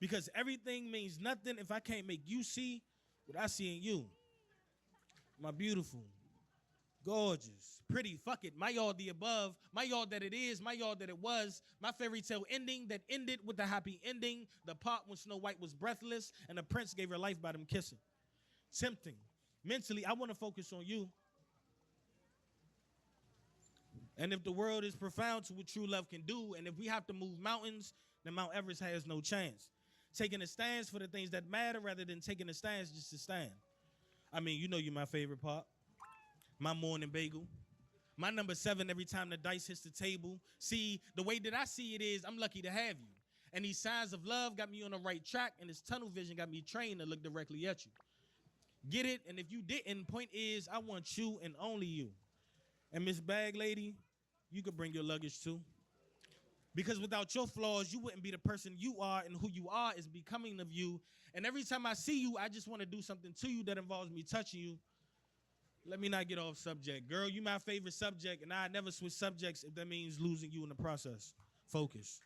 Because everything means nothing if I can't make you see what I see in you. My beautiful, gorgeous, pretty, fuck it, my all the above, my all that it is, my all that it was, my fairy tale ending that ended with a happy ending, the part when Snow White was breathless and the prince gave her life by them kissing. Tempting. Mentally, I want to focus on you. And if the world is profound to what true love can do, and if we have to move mountains, then Mount Everest has no chance. Taking a stance for the things that matter rather than taking a stance just to stand. I mean, you know you're my favorite part. My morning bagel. My number 7 every time the dice hits the table. See, the way that I see it is I'm lucky to have you. And these signs of love got me on the right track, and this tunnel vision got me trained to look directly at you. Get it? And if you didn't, point is, I want you and only you. And Miss Bag Lady, you could bring your luggage too. Because without your flaws, you wouldn't be the person you are, and who you are is becoming of you. And every time I see you, I just want to do something to you that involves me touching you. Let me not get off subject. Girl, you my favorite subject, and I never switch subjects if that means losing you in the process. Focus.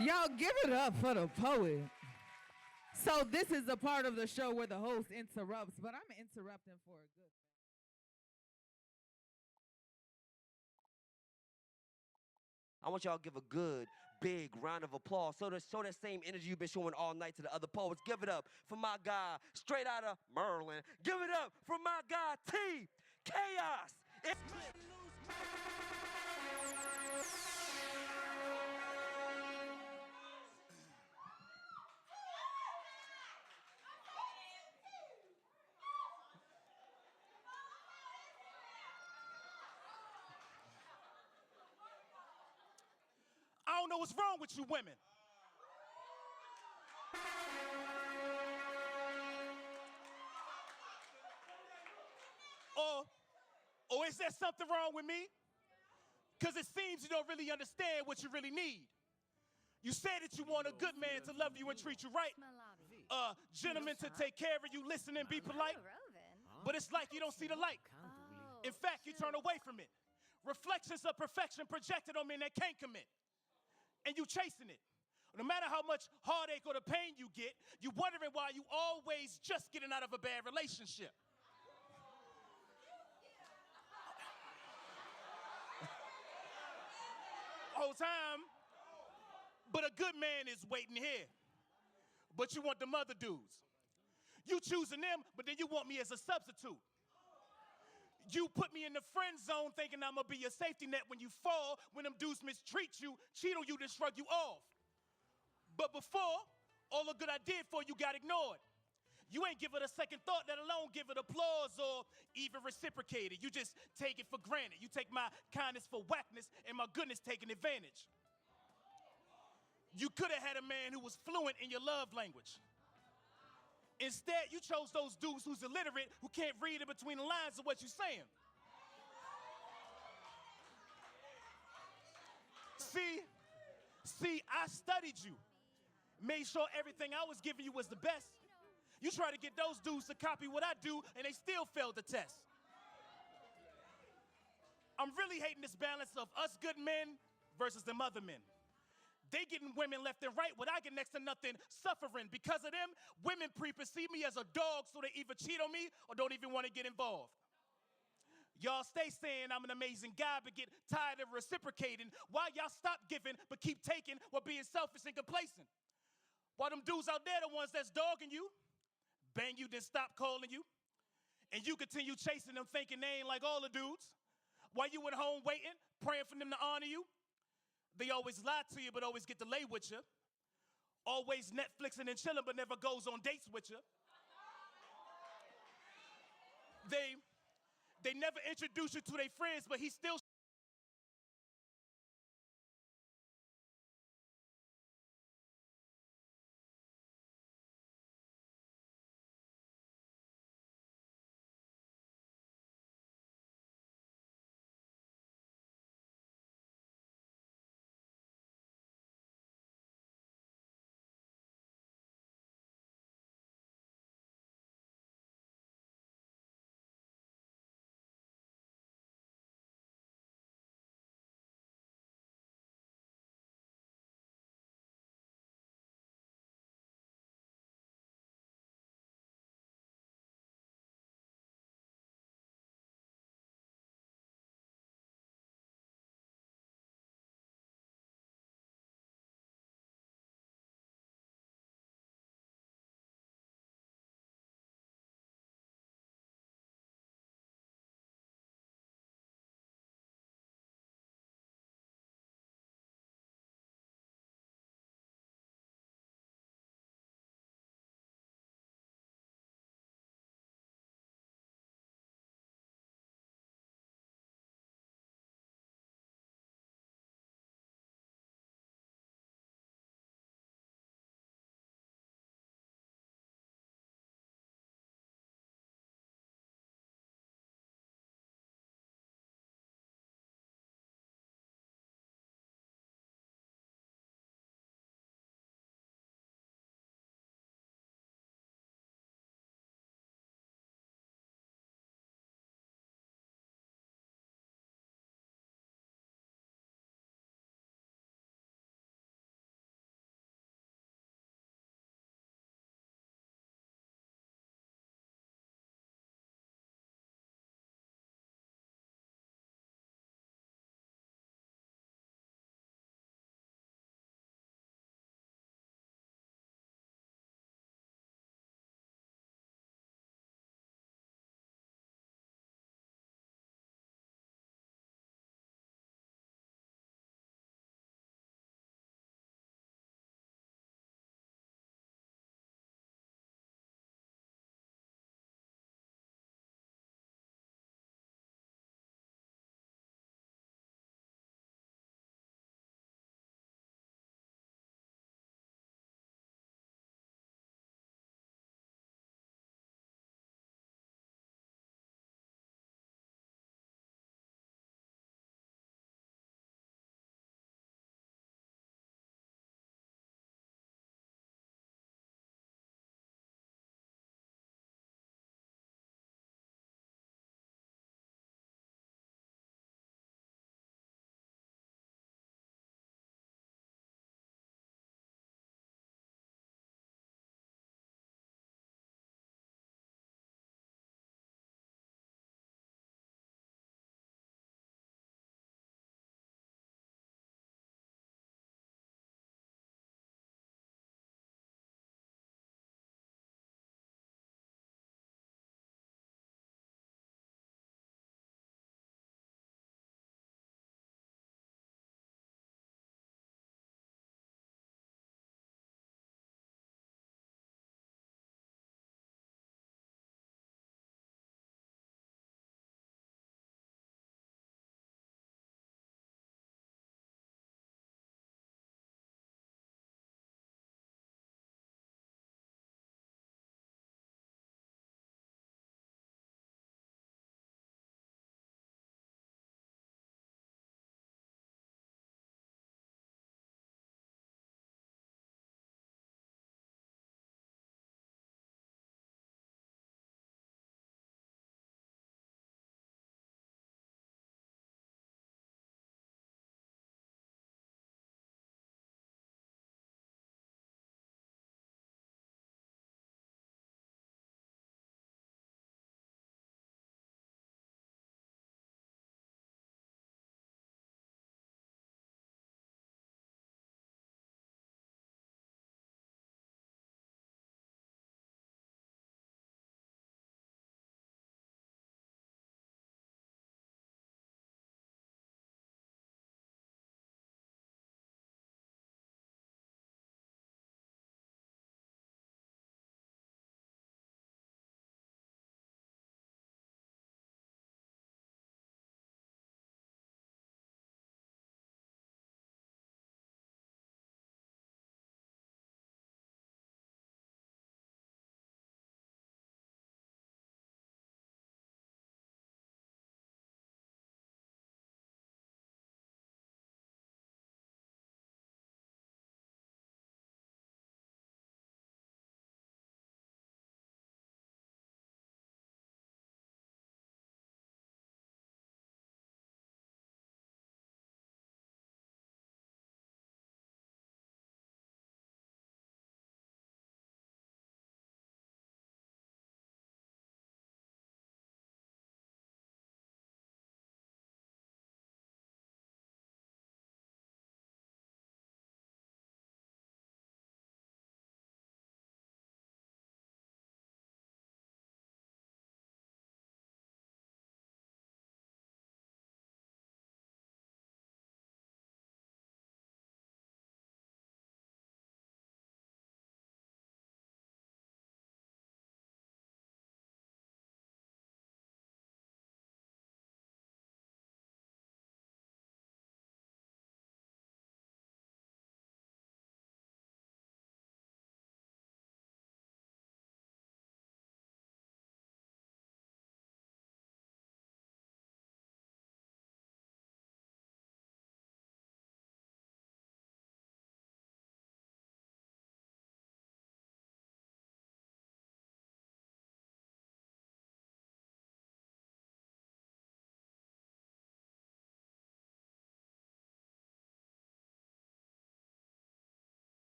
Y'all give it up for the poet. So this is the part of the show where the host interrupts, but I'm interrupting for a good. I want y'all to give a good, big round of applause. So to show that same energy you've been showing all night to the other poets. Give it up for my guy, straight out of Maryland. Give it up for my guy, T. Chaos. I don't know what's wrong with you women. Or is there something wrong with me? Because it seems you don't really understand what you really need. You say that you want a good man to love you and treat you right. Gentlemen to take care of you, listen and be polite. But it's like you don't see the light. In fact, you turn away from it. Reflections of perfection projected on men that can't commit. And you chasing it. No matter how much heartache or the pain you get, you wondering why you always just getting out of a bad relationship. Whole time, but a good man is waiting here. But you want them other dudes. You choosing them, but then you want me as a substitute. You put me in the friend zone thinking I'm gonna be your safety net when you fall, when them dudes mistreat you, cheat on you, then shrug you off. But before, all the good I did for you got ignored. You ain't give it a second thought, let alone give it applause or even reciprocate it. You just take it for granted. You take my kindness for whackness and my goodness taking advantage. You could have had a man who was fluent in your love language. Instead, you chose those dudes who's illiterate, who can't read in between the lines of what you're saying. See, I studied you. Made sure everything I was giving you was the best. You try to get those dudes to copy what I do, and they still failed the test. I'm really hating this balance of us good men versus them other men. They getting women left and right, what I get next to nothing, suffering. Because of them, women perceive me as a dog, so they either cheat on me or don't even want to get involved. Y'all stay saying I'm an amazing guy, but get tired of reciprocating. Why y'all stop giving, but keep taking while being selfish and complacent? While them dudes out there, the ones that's dogging you, bang you, then stop calling you. And you continue chasing them thinking they ain't like all the dudes. While you at home waiting, praying for them to honor you. They always lie to you, but always get to lay with you. Always Netflixing and chilling, but never goes on dates with you. They never introduce you to their friends, but he still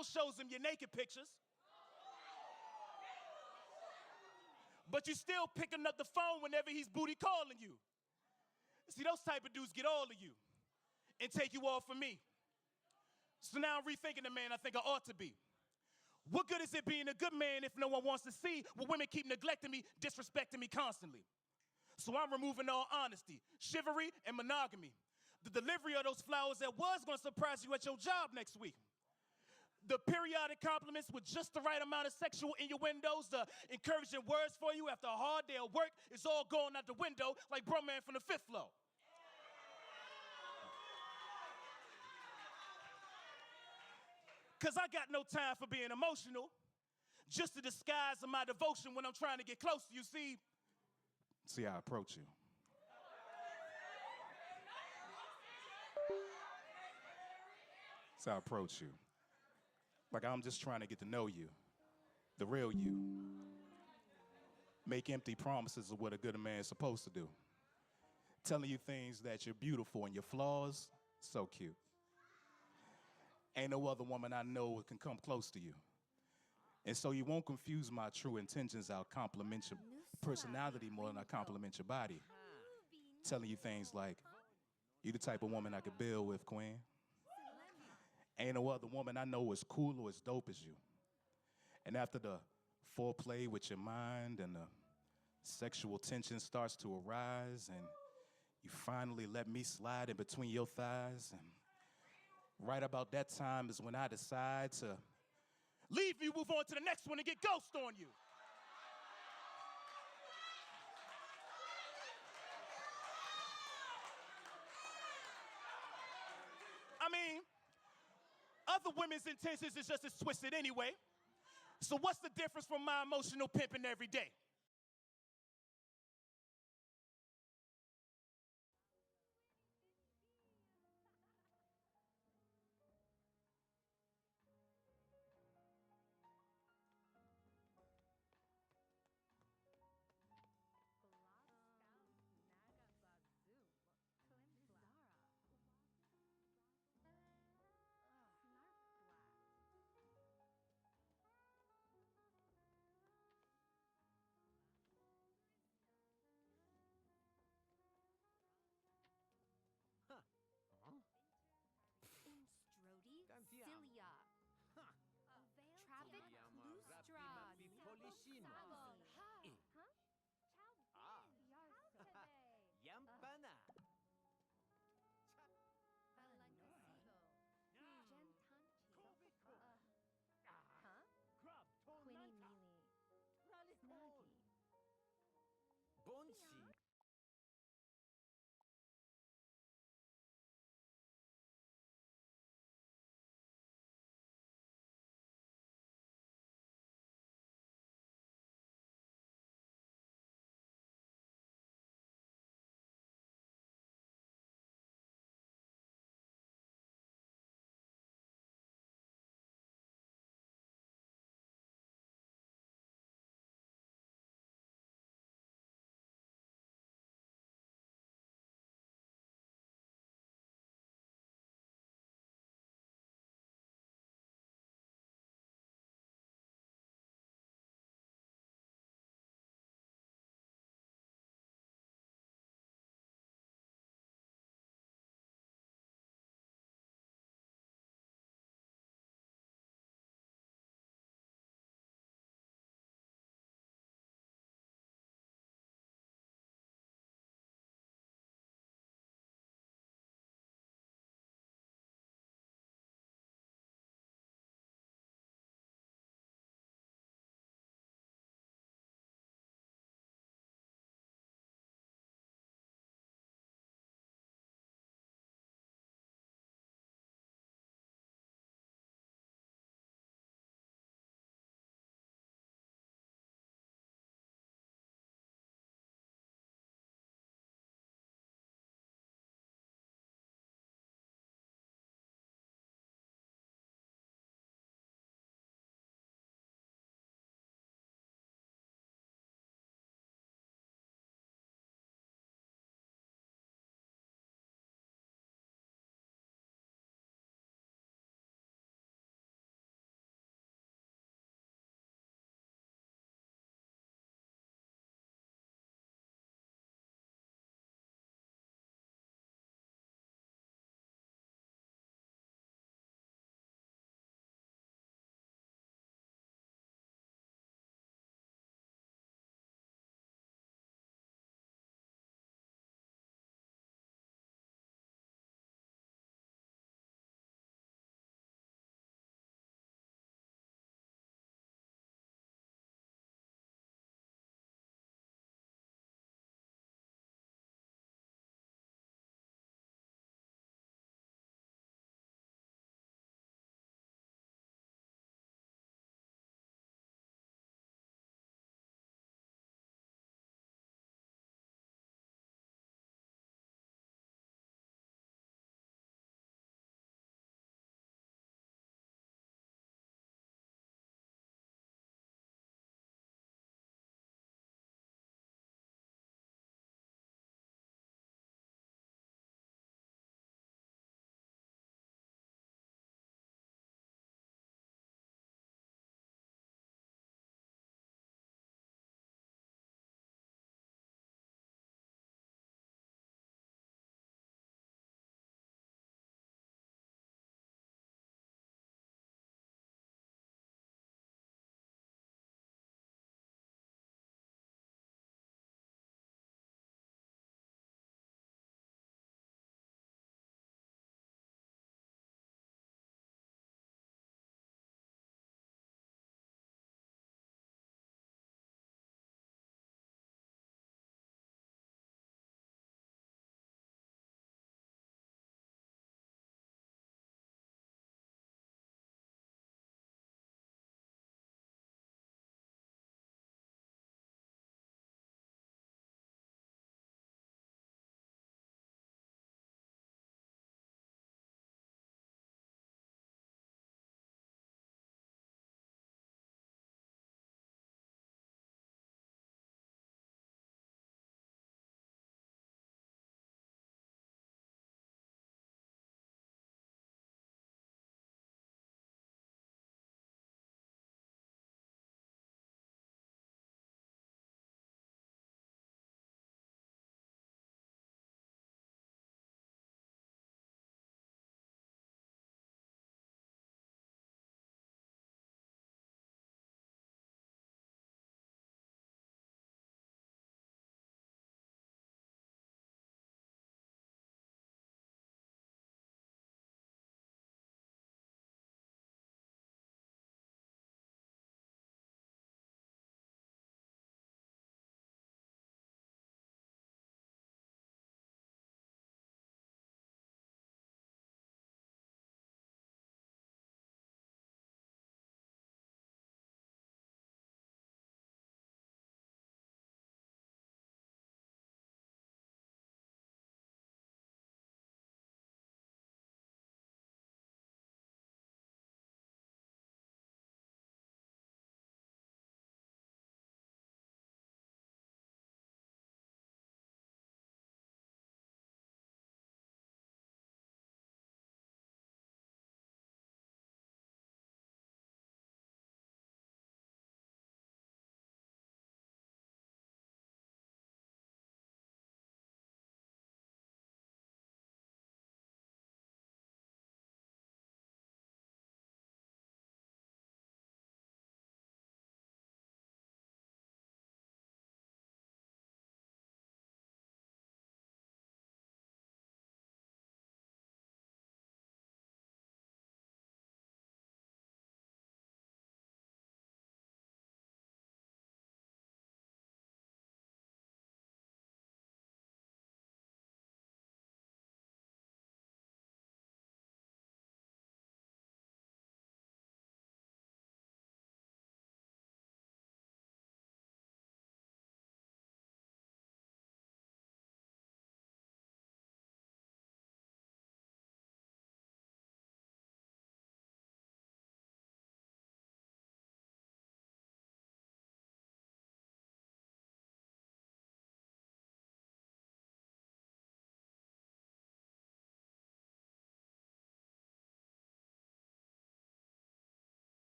shows him your naked pictures. But you still picking up the phone whenever he's booty calling you. See, those type of dudes get all of you and take you all from me. So now I'm rethinking the man I think I ought to be. What good is it being a good man if no one wants to see what women keep neglecting me, disrespecting me constantly? So I'm removing all honesty, chivalry, and monogamy. The delivery of those flowers that was going to surprise you at your job next week. The periodic compliments with just the right amount of sexual innuendos, the encouraging words for you after a hard day of work is all going out the window like bro man from the fifth floor. Because I got no time for being emotional, just to disguise my devotion when I'm trying to get close to you. See how I approach you. See how I approach you. Like I'm just trying to get to know you, the real you. Make empty promises of what a good man is supposed to do. Telling you things that you're beautiful and your flaws, so cute. Ain't no other woman I know can come close to you. And so you won't confuse my true intentions. I'll compliment your personality more than I compliment your body. Telling you things like, you the type of woman I could build with, queen. Ain't no other woman I know as cool or as dope as you. And after the foreplay with your mind and the sexual tension starts to arise and you finally let me slide in between your thighs, and right about that time is when I decide to leave you, move on to the next one, and get ghost on you. I mean, other women's intentions is just as twisted anyway. So what's the difference from my emotional pimping every day?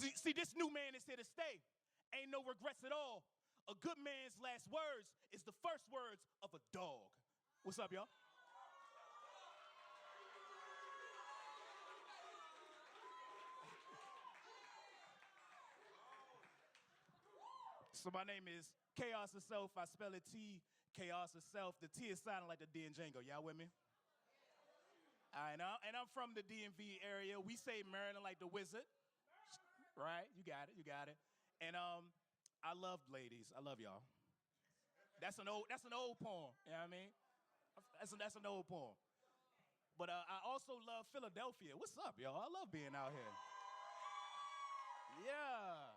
See, this new man is here to stay. Ain't no regrets at all. A good man's last words is the first words of a dog. What's up, y'all? So my name is Chaos Itself. I spell it T, Chaos Itself. The T is sounding like the D in Django. Y'all with me? All right, and I'm from the DMV area. We say Maryland like the wizard. Right? You got it. You got it. And I love ladies. I love y'all. That's an old poem. You know what I mean? That's an old poem. But I also love Philadelphia. What's up, y'all? I love being out here. Yeah.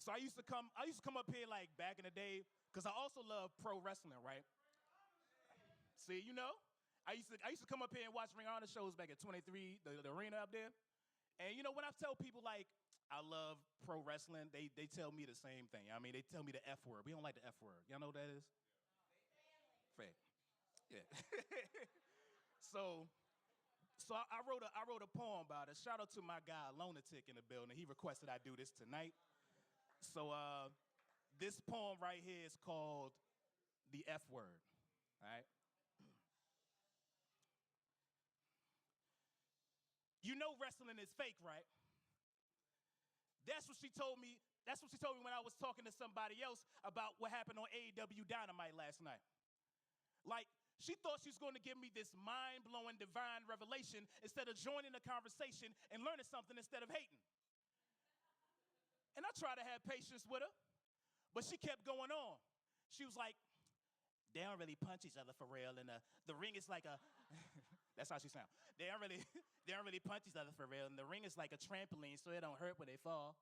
So I used to come up here like back in the day because I also love pro wrestling, right? See, you know, I used to come up here and watch Ring of Honor shows back at 23, the arena up there. And you know, when I tell people like I love pro wrestling, they tell me the same thing. I mean, they tell me the F word. We don't like the F word. Y'all know what that is? Fact. Yeah. So I wrote a poem about it. Shout out to my guy Lunatic in the building. He requested I do this tonight. So this poem right here is called The F Word. All right. You know wrestling is fake, right? That's what she told me. That's what she told me when I was talking to somebody else about what happened on AEW Dynamite last night. Like, she thought she was going to give me this mind-blowing divine revelation instead of joining the conversation and learning something instead of hating. And I tried to have patience with her, but she kept going on. She was like, they don't really punch each other for real, and the ring is like a, that's how she sounds. They don't really punch each other for real, and the ring is like a trampoline, so it don't hurt when they fall.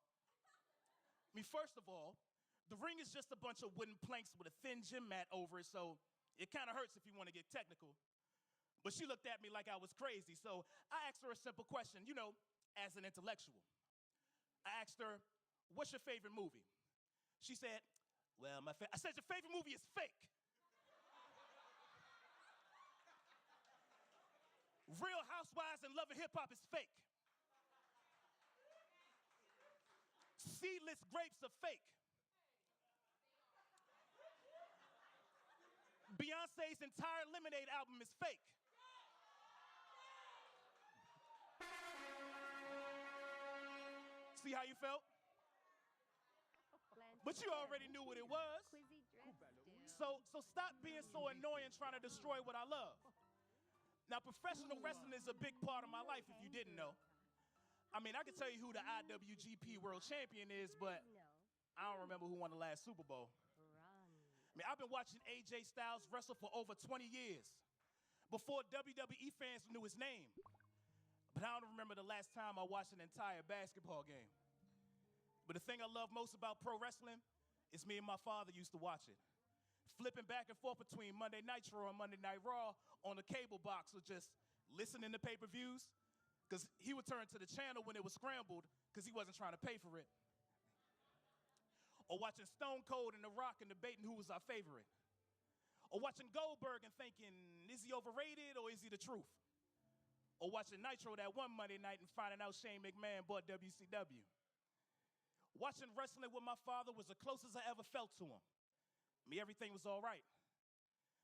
I mean, first of all, the ring is just a bunch of wooden planks with a thin gym mat over it, so it kind of hurts if you want to get technical. But she looked at me like I was crazy, so I asked her a simple question, you know, as an intellectual. I asked her, what's your favorite movie? She said, well, I said, your favorite movie is fake. Real Housewives and Love and Hip Hop is fake. Seedless grapes are fake. Beyonce's entire Lemonade album is fake. See how you felt? But you already knew what it was. So stop being so annoying trying to destroy what I love. Now, professional wrestling is a big part of my life if you didn't know. I mean, I can tell you who the IWGP World Champion is, but I don't remember who won the last Super Bowl. I mean, I've been watching AJ Styles wrestle for over 20 years, before WWE fans knew his name. But I don't remember the last time I watched an entire basketball game. But the thing I love most about pro wrestling is me and my father used to watch it. Flipping back and forth between Monday Nitro and Monday Night Raw on the cable box, or just listening to pay-per-views, because he would turn to the channel when it was scrambled because he wasn't trying to pay for it. Or watching Stone Cold and The Rock and debating who was our favorite. Or watching Goldberg and thinking, is he overrated or is he the truth? Or watching Nitro that one Monday night and finding out Shane McMahon bought WCW. Watching wrestling with my father was the closest I ever felt to him. I mean, everything was all right.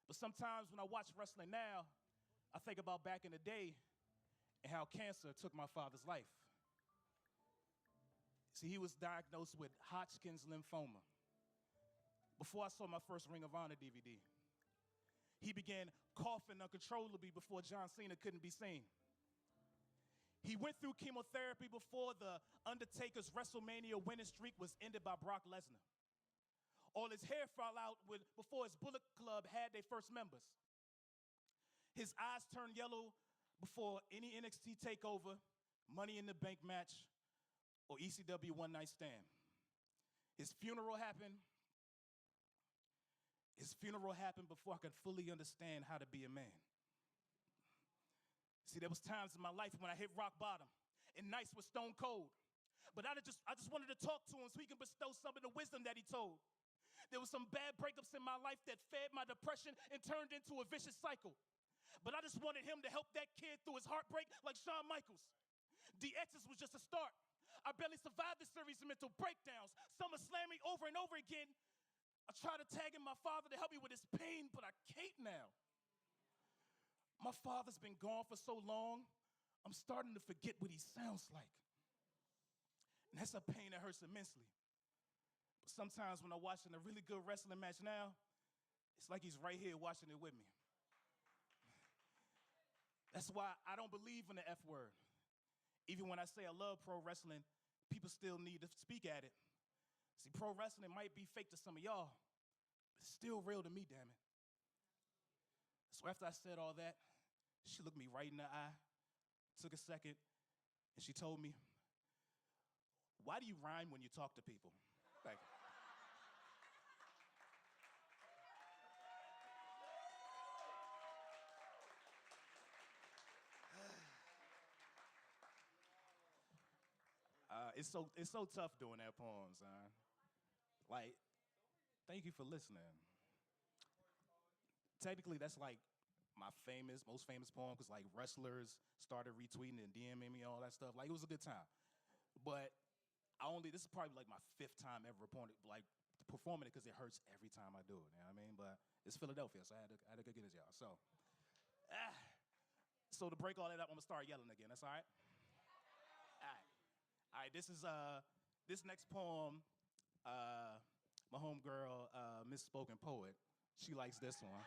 But sometimes when I watch wrestling now, I think about back in the day and how cancer took my father's life. See, he was diagnosed with Hodgkin's lymphoma before I saw my first Ring of Honor DVD. He began coughing uncontrollably before John Cena couldn't be seen. He went through chemotherapy before the Undertaker's WrestleMania winning streak was ended by Brock Lesnar. All his hair fell out before his Bullet Club had their first members. His eyes turned yellow before any NXT takeover, Money in the Bank match, or ECW One Night Stand. His funeral happened before I could fully understand how to be a man. See, there was times in my life when I hit rock bottom and nights were stone cold. But I just wanted to talk to him so he can bestow some of the wisdom that he told. There were some bad breakups in my life that fed my depression and turned into a vicious cycle. But I just wanted him to help that kid through his heartbreak like Shawn Michaels. The Exodus was just a start. I barely survived this series of mental breakdowns. Some are slamming me over and over again. I try to tag in my father to help me with his pain, but I can't now. My father's been gone for so long, I'm starting to forget what he sounds like. And that's a pain that hurts immensely. But sometimes when I'm watching a really good wrestling match now, it's like he's right here watching it with me. That's why I don't believe in the F word. Even when I say I love pro wrestling, people still need to speak at it. See, pro wrestling might be fake to some of y'all, but it's still real to me, damn it. So after I said all that, she looked me right in the eye, took a second, and she told me, "Why do you rhyme when you talk to people?" Thank you. It's so tough doing that poem, son. Like, thank you for listening. Technically, that's like my most famous poem, because like wrestlers started retweeting and DMing me all that stuff. Like, it was a good time. But this is probably like my 5th time ever performing it, because it hurts every time I do it. You know what I mean? But it's Philadelphia, so I had to go get it, y'all. So to break all that up, I'm gonna start yelling again. That's all right? All right. This next poem, my homegirl, Misspoken Poet, she likes this one.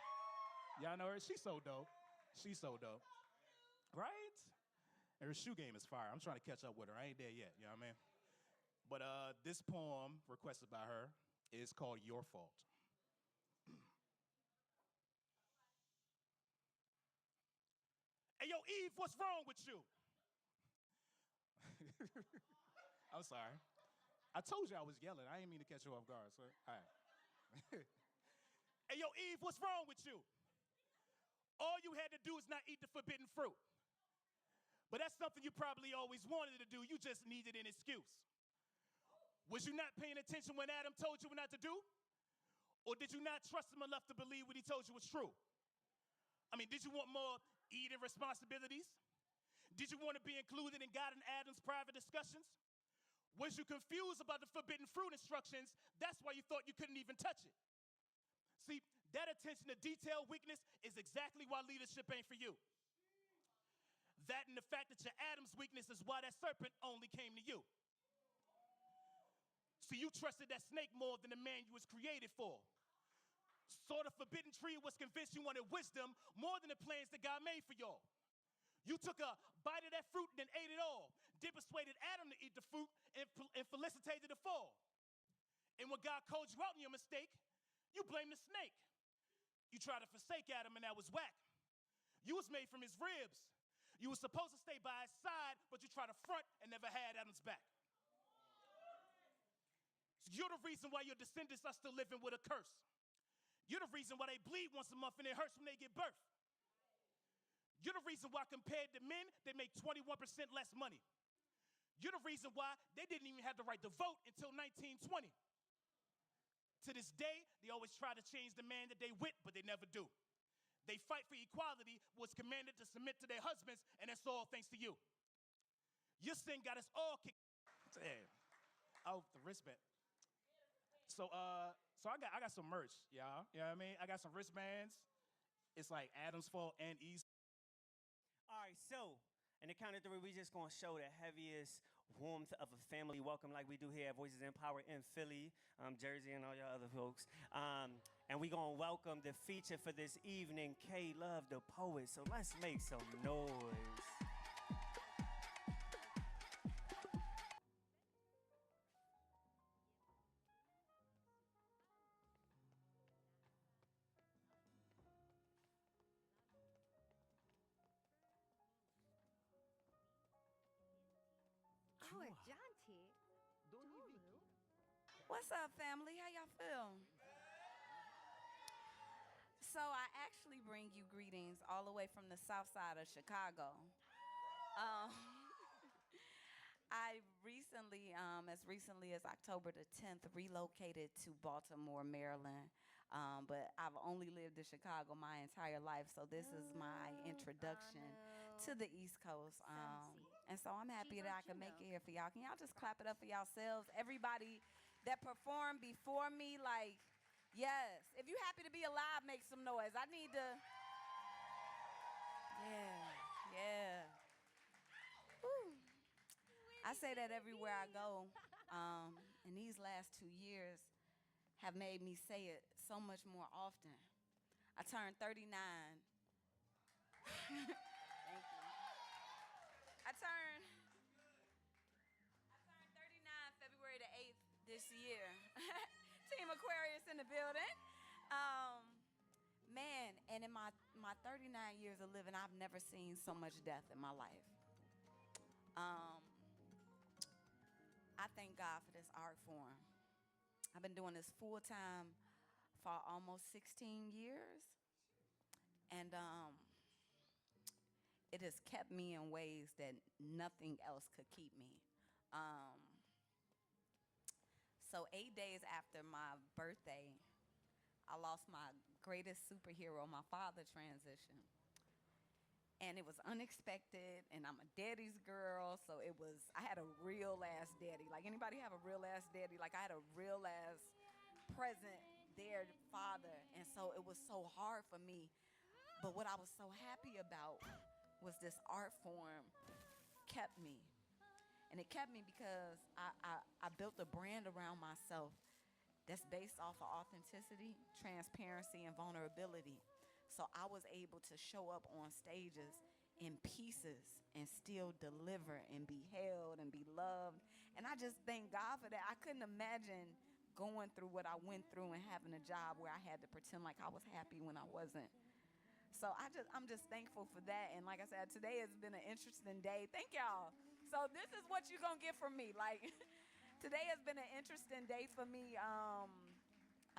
Y'all know her? She's so dope. She's so dope. Right? And her shoe game is fire. I'm trying to catch up with her. I ain't there yet, you know what I mean? But this poem requested by her is called Your Fault. Hey, yo, Eve, what's wrong with you? I'm sorry. I told you I was yelling. I didn't mean to catch you off guard, so all right. Hey, yo, Eve, what's wrong with you? All you had to do is not eat the forbidden fruit. But that's something you probably always wanted to do. You just needed an excuse. Was you not paying attention when Adam told you what not to do? Or did you not trust him enough to believe what he told you was true? I mean, did you want more eating responsibilities? Did you want to be included in God and Adam's private discussions? Was you confused about the forbidden fruit instructions? That's why you thought you couldn't even touch it. See, that attention to detail weakness is exactly why leadership ain't for you. That and the fact that your Adam's weakness is why that serpent only came to you. So you trusted that snake more than the man you was created for. Saw the forbidden tree and was convinced you wanted wisdom more than the plans that God made for y'all. You took a bite of that fruit and then ate it all, then persuaded Adam to eat the fruit and felicitated the fall. And when God called you out on your mistake, you blamed the snake. You tried to forsake Adam and that was whack. You was made from his ribs. You were supposed to stay by his side, but you tried to front and never had Adam's back. You're the reason why your descendants are still living with a curse. You're the reason why they bleed once a month and it hurts when they give birth. You're the reason why compared to men, they make 21% less money. You're the reason why they didn't even have the right to vote until 1920. To this day, they always try to change the man that they with, but they never do. They fight for equality, was commanded to submit to their husbands, and that's all thanks to you. Your sin got us all kicked. Damn. Oh, the wristband. So I got some merch, y'all. You know what I mean? I got some wristbands. It's like Adam's fault and Eve's. All right, so in the count of 3, we just gonna show the heaviest warmth of a family welcome like we do here at Voices in Power in Philly, Jersey, and all y'all other folks. And we gonna welcome the feature for this evening, K Love the Poet. So let's make some noise. Oh, Janti. What's up, family? How y'all feel? So I actually bring you greetings all the way from the south side of Chicago. I recently, as recently as October the 10th, relocated to Baltimore, Maryland. But I've only lived in Chicago my entire life, so this is my introduction to the East Coast. And so I'm happy that I could make it here for y'all. Can y'all just clap it up for yourselves? Everybody that performed before me, like, yes. If you're happy to be alive, make some noise. I need to, yeah. Woo. I say that everywhere I go. And these last 2 years have made me say it so much more often. I turned 39. Thank you. I turned 39 February the 8th this year. Team Aquarius in the building. Man, and in my 39 years of living, I've never seen so much death in my life. I thank God for this art form. I've been doing this full time for almost 16 years. And it has kept me in ways that nothing else could keep me. So 8 days after my birthday, I lost my greatest superhero, my father transitioned. And it was unexpected, and I'm a daddy's girl, so I had a real ass daddy. Like, anybody have a real ass daddy? Like, I had a real ass present there, father, and so it was so hard for me. But what I was so happy about was this art form kept me. And it kept me because I built a brand around myself that's based off of authenticity, transparency, and vulnerability. So I was able to show up on stages in pieces and still deliver and be held and be loved. And I just thank God for that. I couldn't imagine going through what I went through and having a job where I had to pretend like I was happy when I wasn't. So I'm just thankful for that. And like I said, today has been an interesting day. Thank y'all. So this is what you're going to get from me. Like, today has been an interesting day for me.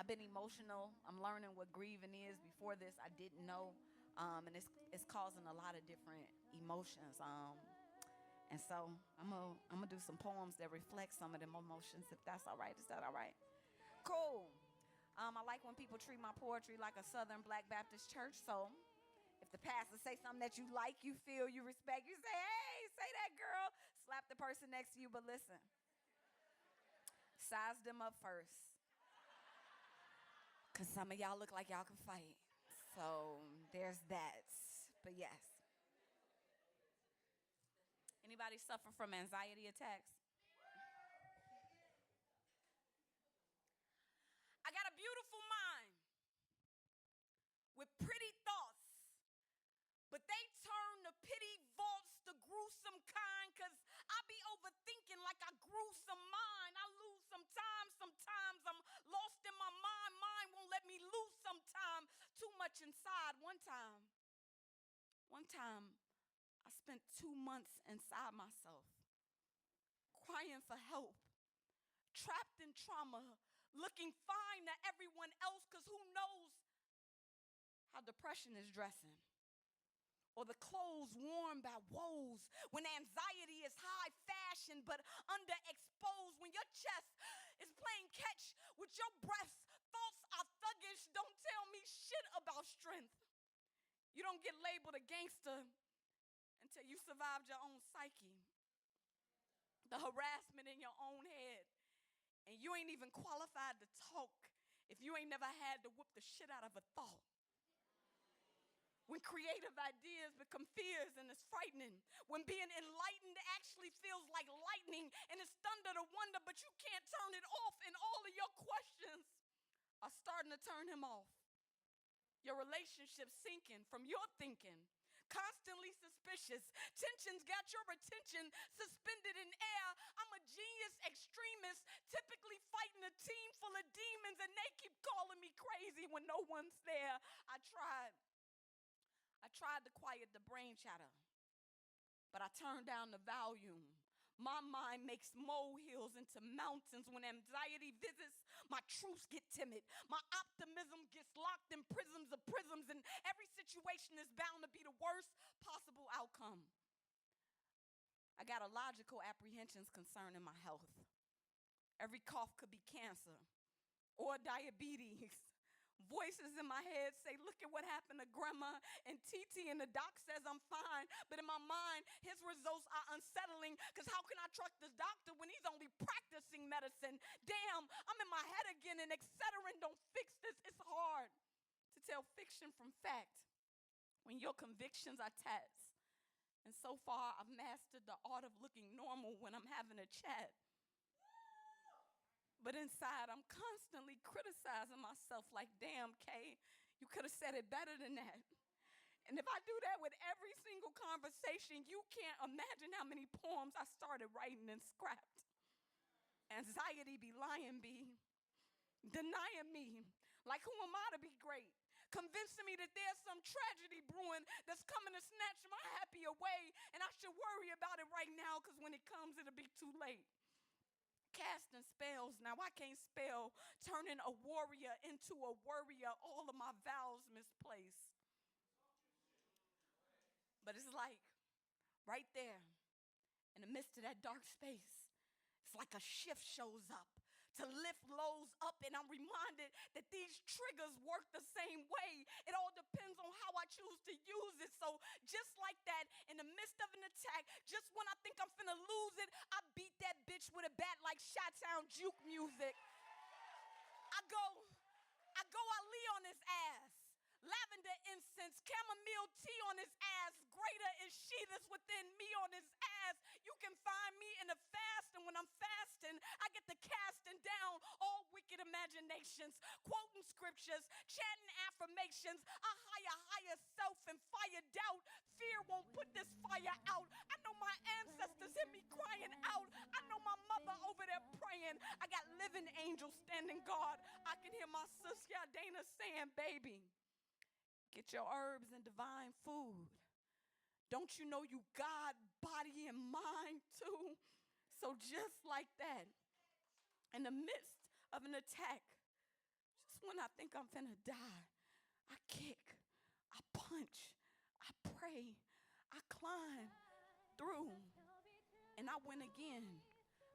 I've been emotional. I'm learning what grieving is. Before this, I didn't know. And it's causing a lot of different emotions. And so I'm gonna do some poems that reflect some of them emotions, if that's all right. Is that all right? Cool. I like when people treat my poetry like a Southern Black Baptist church. So if the pastor say something that you like, you feel, you respect, you say, hey, say that, girl. Slap the person next to you, but listen. Size them up first. Because some of y'all look like y'all can fight. So there's that. But yes. Anybody suffer from anxiety attacks? I got a beautiful mind with pretty thoughts, but they turn the pity vaults the gruesome kind, because I be overthinking like I grew some mind. I lose sometimes I'm lost in my mind. Mind won't let me lose sometimes. Too much inside. One time, I spent 2 months inside myself, crying for help, trapped in trauma, looking fine to everyone else, because who knows how depression is dressing, or the clothes worn by woes, when anxiety is high fashion but underexposed, when your chest is playing catch with your breaths, thoughts are thuggish, don't tell me shit about strength. You don't get labeled a gangster until you survived your own psyche, the harassment in your own head, and you ain't even qualified to talk if you ain't never had to whoop the shit out of a thought. When creative ideas become fears and it's frightening. When being enlightened actually feels like lightning and it's thunder to wonder, but you can't turn it off, and all of your questions are starting to turn him off. Your relationship sinking from your thinking. Constantly suspicious. Tensions got your attention suspended in air. I'm a genius extremist, typically fighting a team full of demons, and they keep calling me crazy when no one's there. I tried to quiet the brain chatter, but I turned down the volume. My mind makes molehills into mountains. When anxiety visits, my truths get timid. My optimism gets locked in prisms of prisms, and every situation is bound to be the worst possible outcome. I got illogical apprehensions concerning my health. Every cough could be cancer or diabetes. Voices in my head say, look at what happened to grandma and TT, and the doc says I'm fine. But in my mind, his results are unsettling, because how can I trust this doctor when he's only practicing medicine? Damn, I'm in my head again, and Excedrin don't fix this. It's hard to tell fiction from fact when your convictions are tats. And so far, I've mastered the art of looking normal when I'm having a chat. But inside, I'm constantly criticizing myself like, damn, Kay, you could have said it better than that. And if I do that with every single conversation, you can't imagine how many poems I started writing and scrapped. Anxiety be lying, denying me. Like, who am I to be great? Convincing me that there's some tragedy brewing that's coming to snatch my happy away, and I should worry about it right now, because when it comes, it'll be too late. Casting spells. Now I can't spell, turning a warrior into a worrier, all of my vows misplaced. But it's like right there in the midst of that dark space, it's like a shift shows up to lift lows up, and I'm reminded that these triggers work the same way. It all depends on how I choose to use it. So just like that, in the midst of an attack, just when I think I'm finna lose it, I beat that bitch with a bat like Chi-Town juke music. I Ali on his ass. Lavender incense, chamomile tea on his ass. Greater is she that's within me on his ass. You can find me in a fast, and when I'm fasting, I get to casting down all wicked imaginations, quoting scriptures, chanting affirmations. I higher self and fire doubt. Fear won't put this fire out. I know my ancestors hear me crying out. I know my mother over there praying. I got living angels standing guard. I can hear my sister Dana saying, baby, get your herbs and divine food. Don't you know you God, body, and mind too? So just like that, in the midst of an attack, just when I think I'm finna die, I kick, I punch, I pray, I climb through, and I win again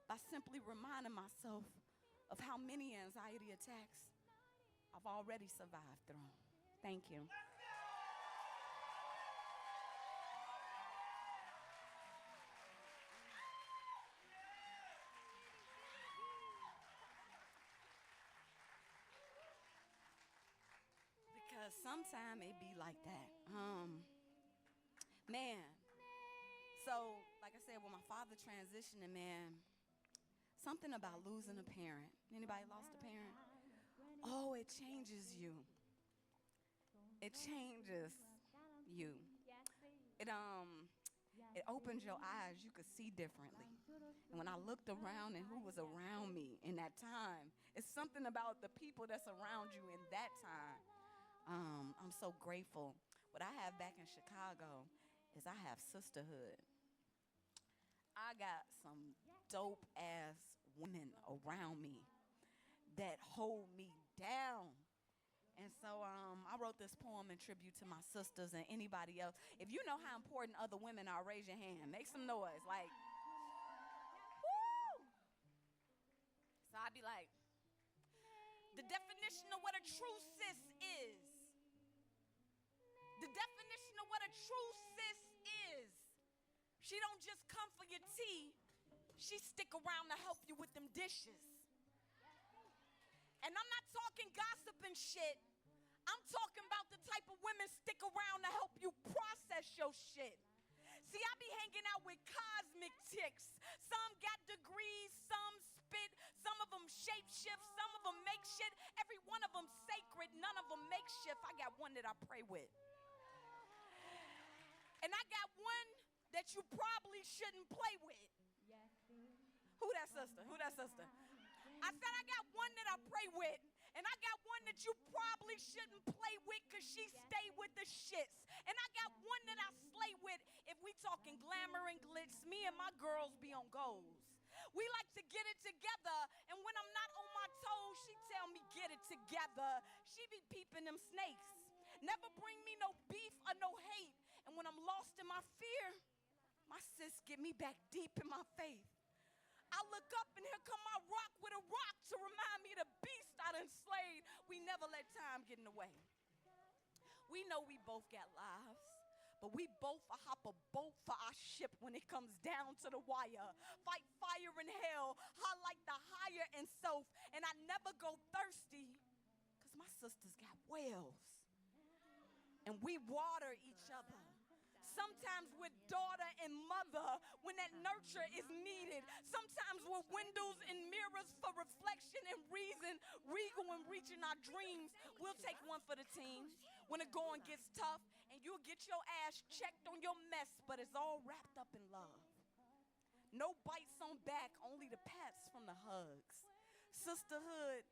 by simply reminding myself of how many anxiety attacks I've already survived through. Thank you. Because sometimes it be like that. Man. So, like I said, when my father transitioned, man, something about losing a parent. Anybody lost a parent? Oh, it changes you. It changes you. It opens your eyes. You could see differently. And when I looked around and who was around me in that time, it's something about the people that's around you in that time. I'm so grateful. What I have back in Chicago is I have sisterhood. I got some dope ass women around me that hold me down. And so I wrote this poem in tribute to my sisters and anybody else. If you know how important other women are, raise your hand. Make some noise. Like, woo! So I'd be like, the definition of what a true sis is. The definition of what a true sis is. She don't just come for your tea. She stick around to help you with them dishes. And I'm not talking gossip and shit. I'm talking about the type of women stick around to help you process your shit. See, I be hanging out with cosmic chicks. Some got degrees, some spit, some of them shape shift, some of them make shit. Every one of them sacred, none of them make shift. I got one that I pray with. And I got one that you probably shouldn't play with. Who that sister? Who that sister? I said I got one that I pray with, and I got one that you probably shouldn't play with because she stay with the shits. And I got one that I slay with. If we talking glamour and glitz, me and my girls be on goals. We like to get it together, and when I'm not on my toes, she tell me get it together. She be peeping them snakes. Never bring me no beef or no hate. And when I'm lost in my fear, my sis get me back deep in my faith. I I look up and here come my rock with a rock to remind me of the beast I done slayed. We never let time get in the way. We know we both got lives, but we both hop a boat for our ship when it comes down to the wire. Fight fire in hell, highlight the higher and self, and I never go thirsty, because my sisters got wells, and we water each other. Sometimes we're daughter and mother when that nurture is needed. Sometimes we're windows and mirrors for reflection and reason. Regal and reaching our dreams. We'll take one for the team when the going gets tough, and you'll get your ass checked on your mess, but it's all wrapped up in love. No bites on back, only the pats from the hugs. Sisterhood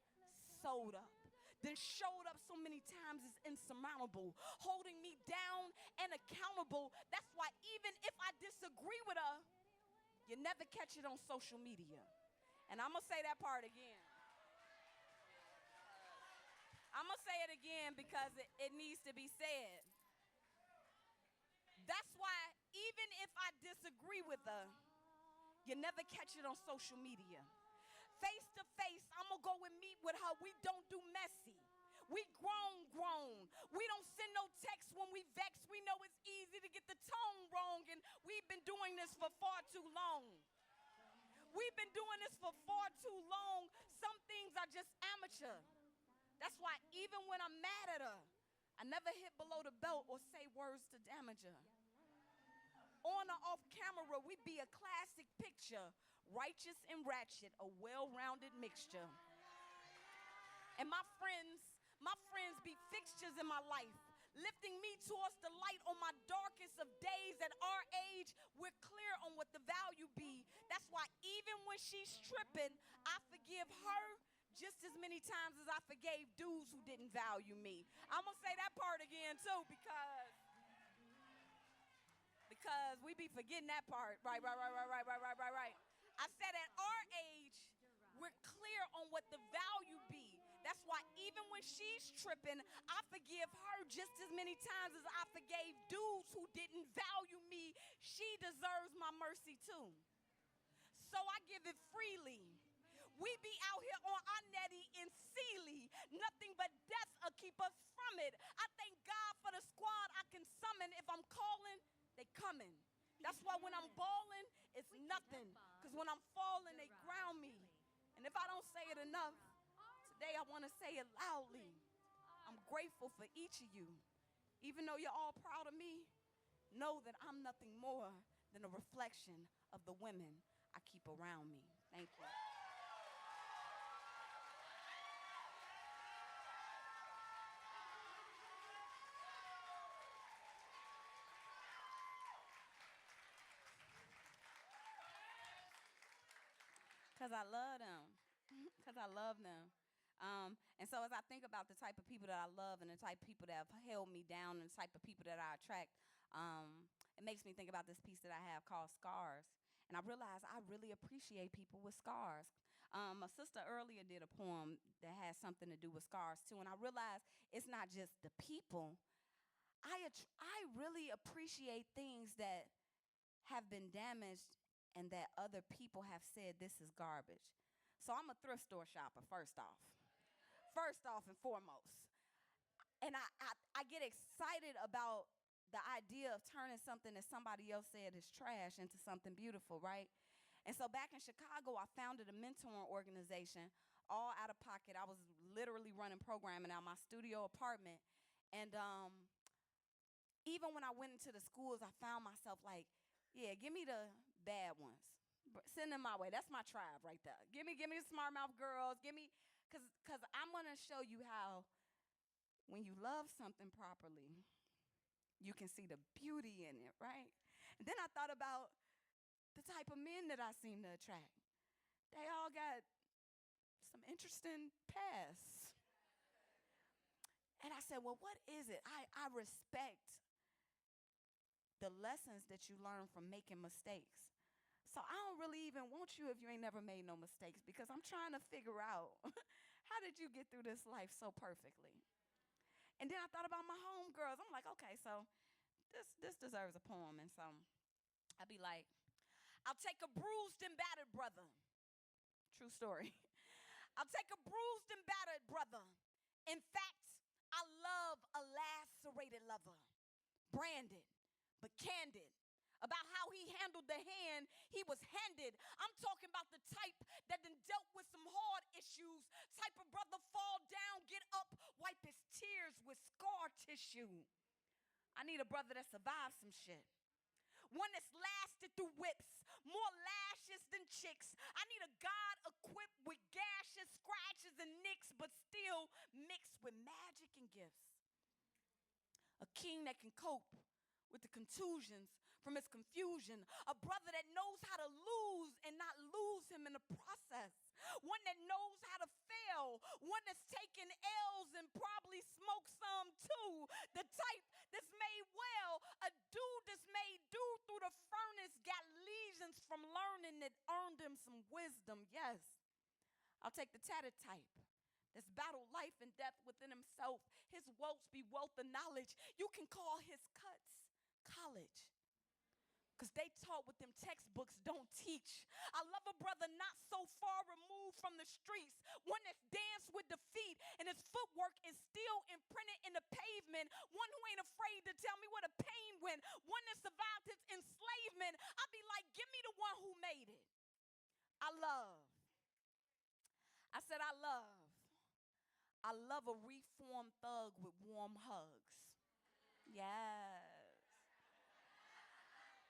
sewed up, then showed up so many times it's insurmountable, holding me down and accountable. That's why even if I disagree with her, you never catch it on social media. And I'm gonna say that part again. I'm gonna say it again because it needs to be said. That's why even if I disagree with her, you never catch it on social media. Face to face, I'm gonna go and meet with her. We don't do messy. We grown. We don't send no texts when we vex. We know it's easy to get the tone wrong, and we've been doing this for far too long. We've been doing this for far too long. Some things are just amateur. That's why even when I'm mad at her, I never hit below the belt or say words to damage her. On or off camera, we be a classic picture, righteous and ratchet, a well-rounded mixture. And my friends be fixtures in my life, lifting me towards the light on my darkest of days. At our age, we're clear on what the value be. That's why even when she's tripping, I forgive her just as many times as I forgave dudes who didn't value me. I'm gonna say that part again too, because we be forgetting that part. Right. I said at our age, we're clear on what the value be. That's why even when she's tripping, I forgive her just as many times as I forgave dudes who didn't value me. She deserves my mercy too. So I give it freely. We be out here on our Nettie and Sealy. Nothing but death will keep us from it. I thank God for the squad I can summon. If I'm calling, they coming. That's why when I'm balling, it's nothing. Because when I'm falling, they ground me. And if I don't say it enough, today I want to say it loudly. I'm grateful for each of you. Even though you're all proud of me, know that I'm nothing more than a reflection of the women I keep around me. Thank you. Because I love them. Because I love them. And so as I think about the type of people that I love and the type of people that have held me down and the type of people that I attract, it makes me think about this piece that I have called Scars. And I realize I really appreciate people with scars. My sister earlier did a poem that has something to do with scars too. And I realize it's not just the people. I really appreciate things that have been damaged and that other people have said this is garbage. So I'm a thrift store shopper, first off and foremost. And I get excited about the idea of turning something that somebody else said is trash into something beautiful, right? And so back in Chicago, I founded a mentoring organization, all out of pocket. I was literally running programming out of my studio apartment. And even when I went into the schools, I found myself like, yeah, give me the bad ones. Send them my way. That's my tribe right there. Give me the smart mouth girls. Because I'm going to show you how when you love something properly, you can see the beauty in it, right? And then I thought about the type of men that I seem to attract. They all got some interesting pasts. And I said, well, what is it? I respect the lessons that you learn from making mistakes. So I don't really even want you if you ain't never made no mistakes, because I'm trying to figure out how did you get through this life so perfectly? And then I thought about my homegirls. I'm like, okay, so this deserves a poem. And so I'd be like, I'll take a bruised and battered brother True story. I'll take a bruised and battered brother. In fact, I love a lacerated lover. Branded, but candid. About how he handled the hand he was handed. I'm talking about the type that done dealt with some hard issues. Type of brother fall down, get up, wipe his tears with scar tissue. I need a brother that survived some shit. One that's lasted through whips, more lashes than chicks. I need a God equipped with gashes, scratches, and nicks, but still mixed with magic and gifts. A king that can cope with the contusions from his confusion. A brother that knows how to lose and not lose him in the process. One that knows how to fail. One that's taken L's and probably smoked some too. The type that's made well. A dude that's made do through the furnace. Got legions from learning that earned him some wisdom. Yes, I'll take the tattered type that's battled life and death within himself. His welts be wealth of knowledge. You can call his cuts college, because they taught what them textbooks don't teach. I love a brother not so far removed from the streets. One that's danced with defeat and his footwork is still imprinted in the pavement. One who ain't afraid to tell me where the pain went. One that survived his enslavement. I'll be like, give me the one who made it. I love a reformed thug with warm hugs. Yes.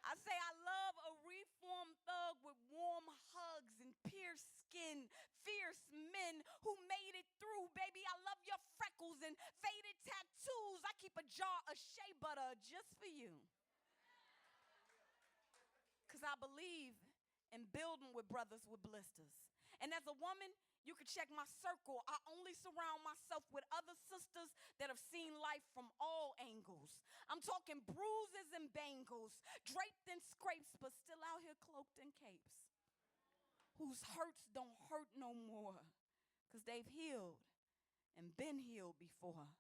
I say I love a reformed thug with warm hugs and pierced skin, fierce men who made it through. Baby, I love your freckles and faded tattoos. I keep a jar of shea butter just for you. Because I believe in building with brothers with blisters. And as a woman, you can check my circle. I only surround myself with other sisters that have seen life from all angles. I'm talking bruises and bangles, draped in scrapes, but still out here cloaked in capes. Whose hurts don't hurt no more, because they've healed and been healed before.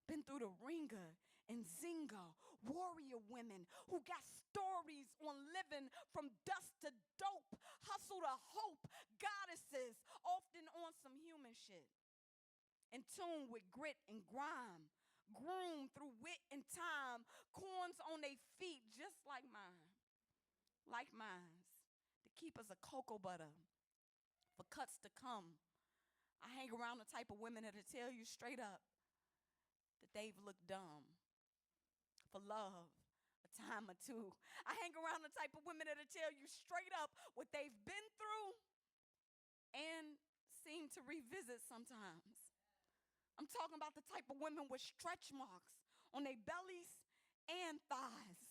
Been through the ringer and zinga, warrior women who got stories on living from dust to dope, hustle to hope, goddesses, often on some human shit. In tune with grit and grime, groomed through wit and time, corns on their feet just like mine. Like mine's, to keep us a cocoa butter for cuts to come. I hang around the type of women that'll tell you straight up that they've looked dumb for love a time or two. I hang around the type of women that'll tell you straight up what they've been through and seem to revisit sometimes. I'm talking about the type of women with stretch marks on their bellies and thighs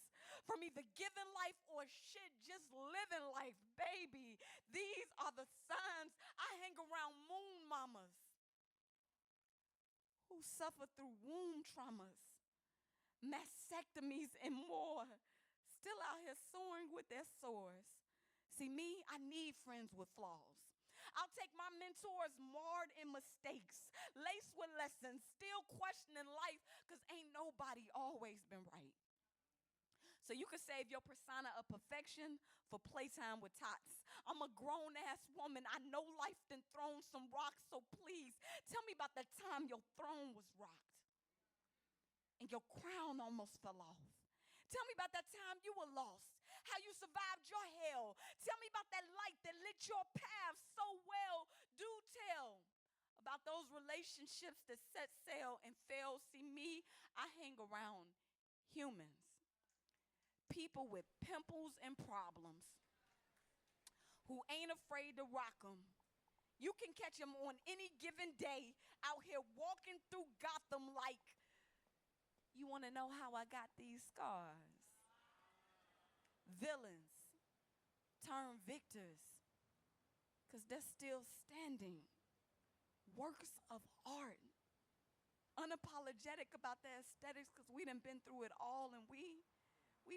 from either giving life or shit, just living life, baby. These are the signs. I hang around moon mamas who suffer through womb traumas, mastectomies, and more, still out here soaring with their sores. See, me, I need friends with flaws. I'll take my mentors marred in mistakes, laced with lessons, still questioning life, because ain't nobody always been right. So you can save your persona of perfection for playtime with tots. I'm a grown-ass woman. I know life done thrown some rocks, so please tell me about that time your throne was rocked and your crown almost fell off. Tell me about that time you were lost, how you survived your hell. Tell me about that light that lit your path so well. Do tell about those relationships that set sail and fail. See, me, I hang around humans. People with pimples and problems who ain't afraid to rock them. You can catch them on any given day out here walking through Gotham like, you want to know how I got these scars? Villains turn victors because they're still standing. Works of art. Unapologetic about their aesthetics because we done been through it all, and we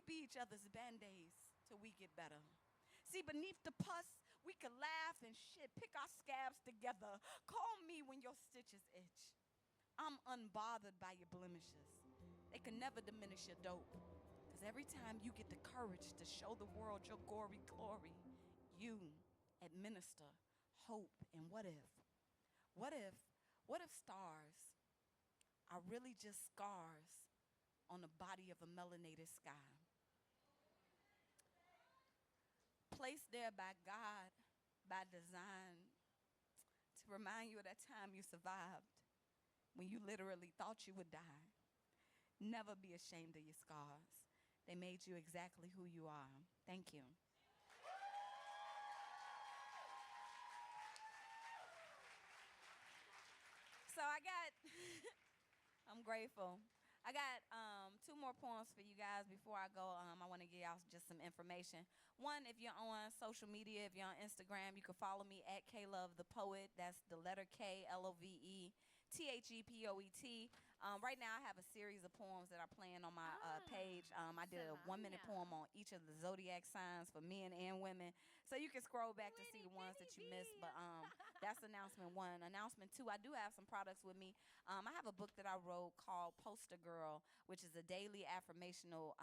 be each other's band-aids till we get better. See, beneath the pus, we can laugh and shit, pick our scabs together. Call me when your stitches itch. I'm unbothered by your blemishes. They can never diminish your dope. Because every time you get the courage to show the world your gory glory, you administer hope and what if? What if stars are really just scars on the body of a melanated sky? Placed there by God, by design, to remind you of that time you survived when you literally thought you would die. Never be ashamed of your scars. They made you exactly who you are. Thank you. So I'm grateful. I got 2 more poems for you guys before I go. I want to give y'all just some information. One, if you're on social media, if you're on Instagram, you can follow me at KLoveThePoet. That's the letter K, LOVETHEPOET. Right now, I have a series of poems that are playing on my page. I did a 1-minute poem on each of the zodiac signs for men and women. So you can scroll back to see the ones that you missed. But that's announcement 1. Announcement 2, I do have some products with me. I have a book that I wrote called Poster Girl, which is a daily affirmational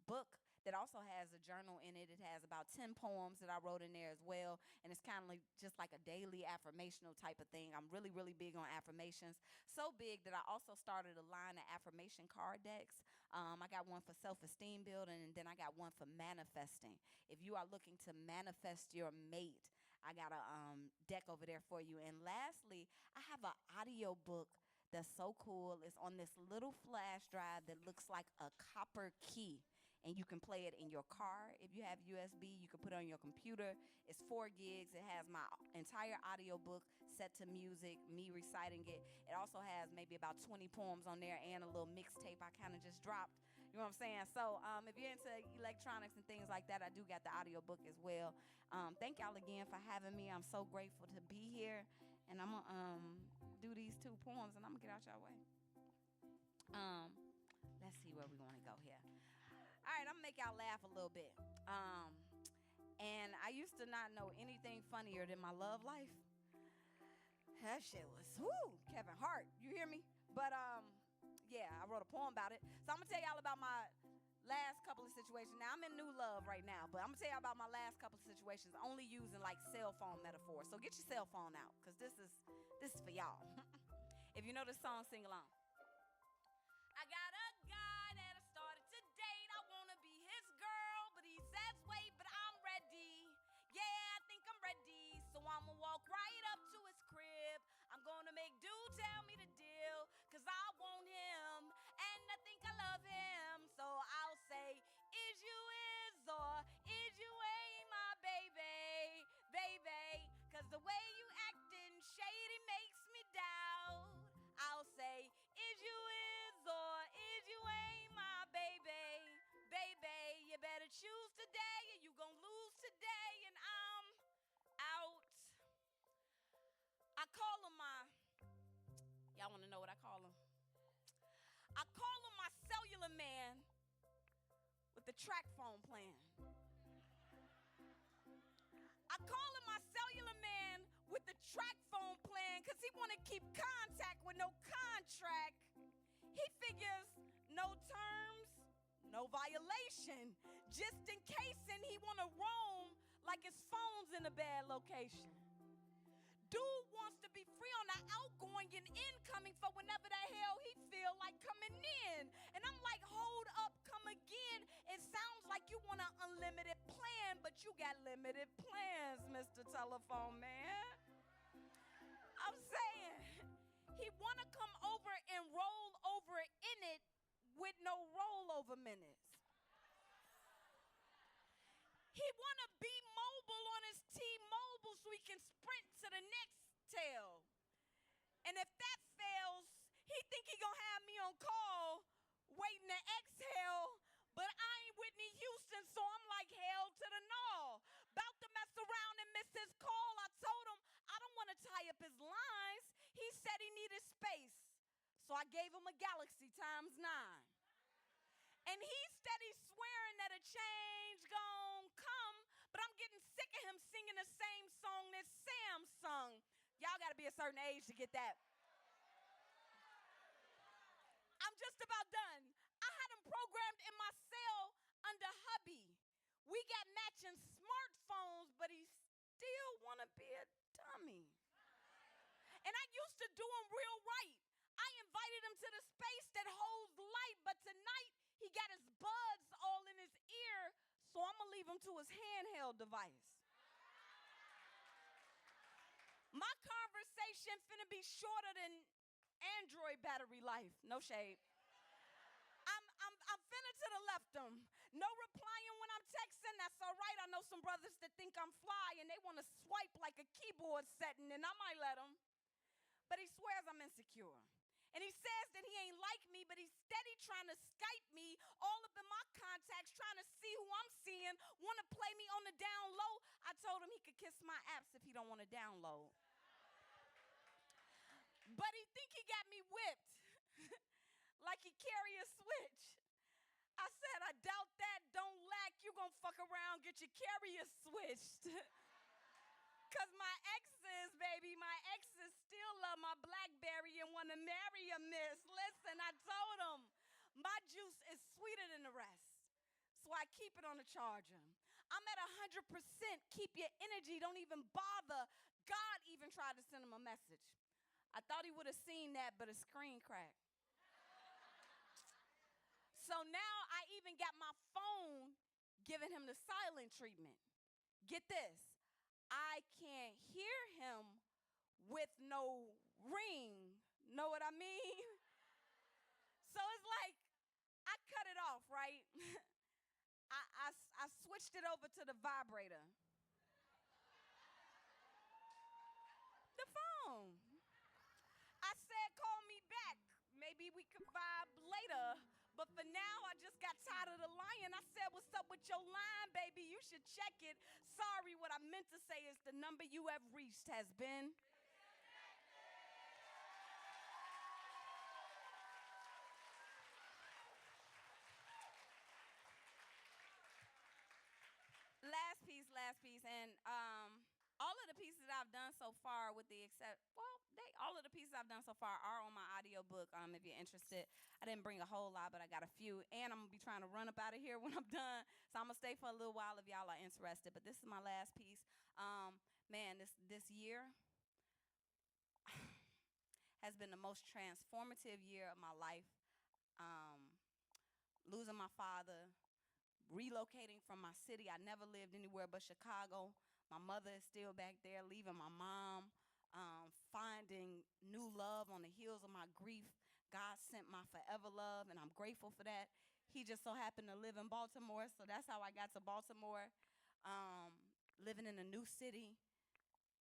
book that also has a journal in it. It has about 10 poems that I wrote in there as well. And it's kind of like just like a daily affirmational type of thing. I'm really, really big on affirmations. So big that I also started a line of affirmation card decks. I got one for self-esteem building, and then I got one for manifesting. If you are looking to manifest your mate, I got a deck over there for you. And lastly, I have an audio book that's so cool. It's on this little flash drive that looks like a copper key. And you can play it in your car. If you have USB, you can put it on your computer. It's 4 gigs. It has my entire audio book set to music, me reciting it. It also has maybe about 20 poems on there and a little mixtape I kind of just dropped. You know what I'm saying? So if you're into electronics and things like that, I do got the audio book as well. Thank y'all again for having me. I'm so grateful to be here. And I'm going to do these 2 poems, and I'm going to get out y'all way. Let's see where we want to go here. All right, I'm going to make y'all laugh a little bit. And I used to not know anything funnier than my love life. That shit was, Kevin Hart. You hear me? But, yeah, I wrote a poem about it. So I'm going to tell y'all about my last couple of situations. Now, I'm in new love right now, but I'm going to tell y'all about my last couple of situations, only using, like, cell phone metaphors. So get your cell phone out, because this is for y'all. If you know this song, sing along. I got a guy that I started to date. I want to be his girl, but he says wait, but I'm ready. Yeah, I think I'm ready. So I'ma walk right up to his crib. I'm gonna make dude tell me the deal, cause I want him, and I think I love him. So I'll say, is you is or is you ain't my baby, baby? Cause the way you acting shady makes me doubt. I'll say, is you is or is you ain't my baby, baby? You better choose today or you gon' lose today, and I'm out. I call him y'all wanna know what I call him? I call him my cellular man with the track phone plan. I call him my cellular man with the track phone plan because he want to keep contact with no contract. He figures no terms, no violation. Just in case, and he want to roam like his phone's in a bad location. Dude wants to be free on the outgoing and incoming for whenever the hell he feel like coming in. And I'm like, hold up, come again. It sounds like you want an unlimited plan, but you got limited plans, Mr. Telephone Man. I'm saying, he want to come over and roll over in it with no rollover minutes. He want to be mobile on his T-Mobile so he can sprint to the next tail. And if that fails, he think he gonna have me on call waiting to exhale, but I ain't Whitney Houston, so I'm like hell to the no. About to mess around and miss his call. I told him I don't want to tie up his lines. He said he needed space, so I gave him a Galaxy ×9. And he's steady swearing that a change gon' come, but I'm getting sick of him singing the same song that Sam sung. Y'all gotta be a certain age to get that. I'm just about done. I had him programmed in my cell under hubby. We got matching smartphones, but he still want to be a dummy. And I used to do him real right. I invited him to the space that holds light, but tonight he got his buds all in his ear, so I'm going to leave him to his handheld device. My conversation finna be shorter than INzoi battery life. No shade. I'm finna to the left him. No replying when I'm texting. That's all right. I know some brothers that think I'm fly and they want to swipe like a keyboard setting, and I might let them. But he swears I'm insecure. And he says that he ain't like me, but he's steady trying to Skype me all up in my contacts, trying to see who I'm seeing, want to play me on the down low. I told him he could kiss my apps if he don't want to download. But he think he got me whipped, like he carry a switch. I said, I doubt that. Don't lack. You gonna fuck around, get your carrier switched. Cause my exes, baby, my exes still love my BlackBerry and wanna marry a miss. Listen, I told them, my juice is sweeter than the rest. So I keep it on the charger. I'm at 100%. Keep your energy. Don't even bother. God even tried to send him a message. I thought he would have seen that, but a screen cracked. So now I even got my phone giving him the silent treatment. Get this. I can't hear him with no ring. Know what I mean? So it's like, I cut it off, right? I switched it over to the vibrator. The phone. I said, call me back. Maybe we could vibe later. But for now, I just got tired of the lying. I said, what's up with your line, baby? You should check it. Sorry, what I meant to say is the number you have reached has been. Last piece. And all of the pieces I've done so far, with the all of the pieces I've done so far are on my audiobook, if you're interested. I didn't bring a whole lot, but I got a few. And I'm going to be trying to run up out of here when I'm done. So I'm going to stay for a little while if y'all are interested. But this is my last piece. Man, this year has been the most transformative year of my life. Losing my father, relocating from my city. I never lived anywhere but Chicago. My mother is still back there, leaving my mom, finding new love on the heels of my grief. God sent my forever love, and I'm grateful for that. He just so happened to live in Baltimore, so that's how I got to Baltimore. Living in a new city.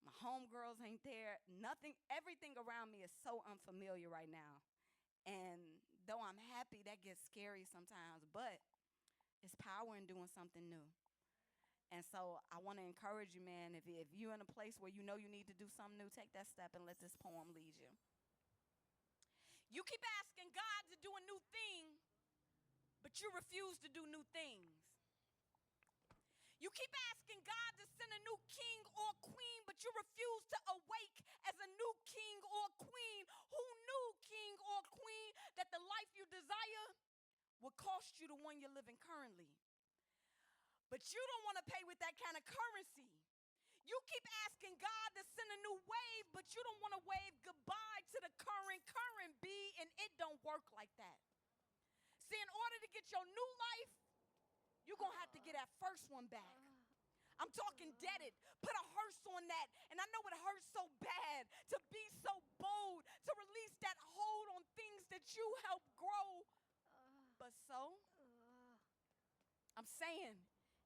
My homegirls ain't there. Nothing, everything around me is so unfamiliar right now. And though I'm happy, that gets scary sometimes, but it's power in doing something new. And so I want to encourage you, man, if you're in a place where you know you need to do something new, take that step and let this poem lead you. You keep asking God to do a new thing, but you refuse to do new things. You keep asking God to send a new king or queen, but you refuse to awake as a new king or queen. Who knew, king or queen, that the life you desire would cost you the one you're living currently? But you don't want to pay with that kind of currency. You keep asking God to send a new wave, but you don't want to wave goodbye to the current B, and it don't work like that. See, in order to get your new life, you're going to have to get that first one back. I'm talking debted. Put a hearse on that. And I know it hurts so bad to be so bold, to release that hold on things that you helped grow. But I'm saying,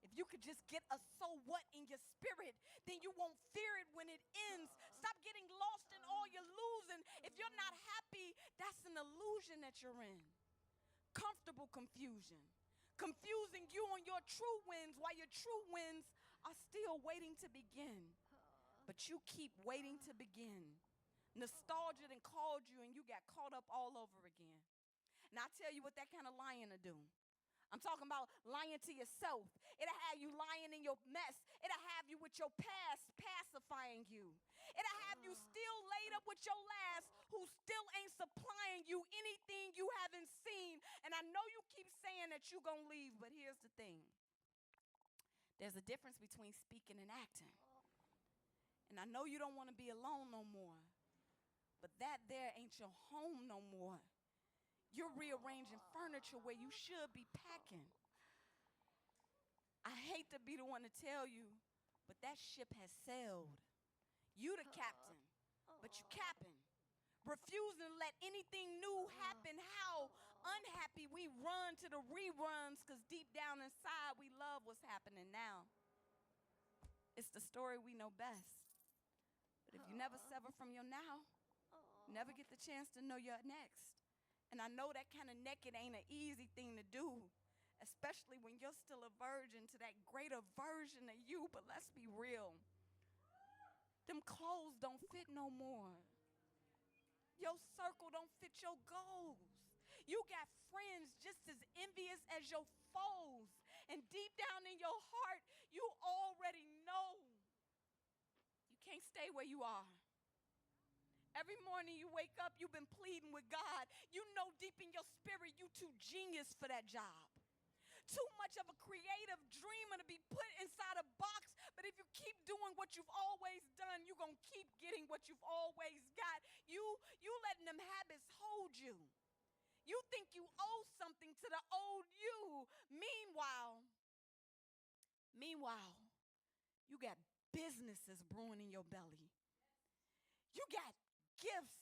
if you could just get a so what in your spirit, then you won't fear it when it ends. Stop getting lost in all you're losing. If you're not happy, that's an illusion that you're in. Comfortable confusion. Confusing you on your true wins while your true wins are still waiting to begin. But you keep waiting to begin. Nostalgia then called you and you got caught up all over again. And I tell you what that kind of lying to do. I'm talking about lying to yourself. It'll have you lying in your mess. It'll have you with your past pacifying you. It'll have you still laid up with your last who still ain't supplying you anything you haven't seen. And I know you keep saying that you're going to leave, but here's the thing. There's a difference between speaking and acting. And I know you don't want to be alone no more. But that there ain't your home no more. You're rearranging furniture where you should be packing. I hate to be the one to tell you, but that ship has sailed. You the captain, but you capping. Refusing to let anything new happen. How unhappy we run to the reruns, because deep down inside we love what's happening now. It's the story we know best. But if you never sever from your now, you never get the chance to know your next. And I know that kind of naked ain't an easy thing to do, especially when you're still a virgin to that greater version of you. But let's be real. Them clothes don't fit no more. Your circle don't fit your goals. You got friends just as envious as your foes. And deep down in your heart, you already know you can't stay where you are. Every morning you wake up, you've been pleading with God. You know deep in your spirit you too genius for that job. Too much of a creative dreamer to be put inside a box. But if you keep doing what you've always done, you're going to keep getting what you've always got. You letting them habits hold you. You think you owe something to the old you. Meanwhile, you got businesses brewing in your belly. You got gifts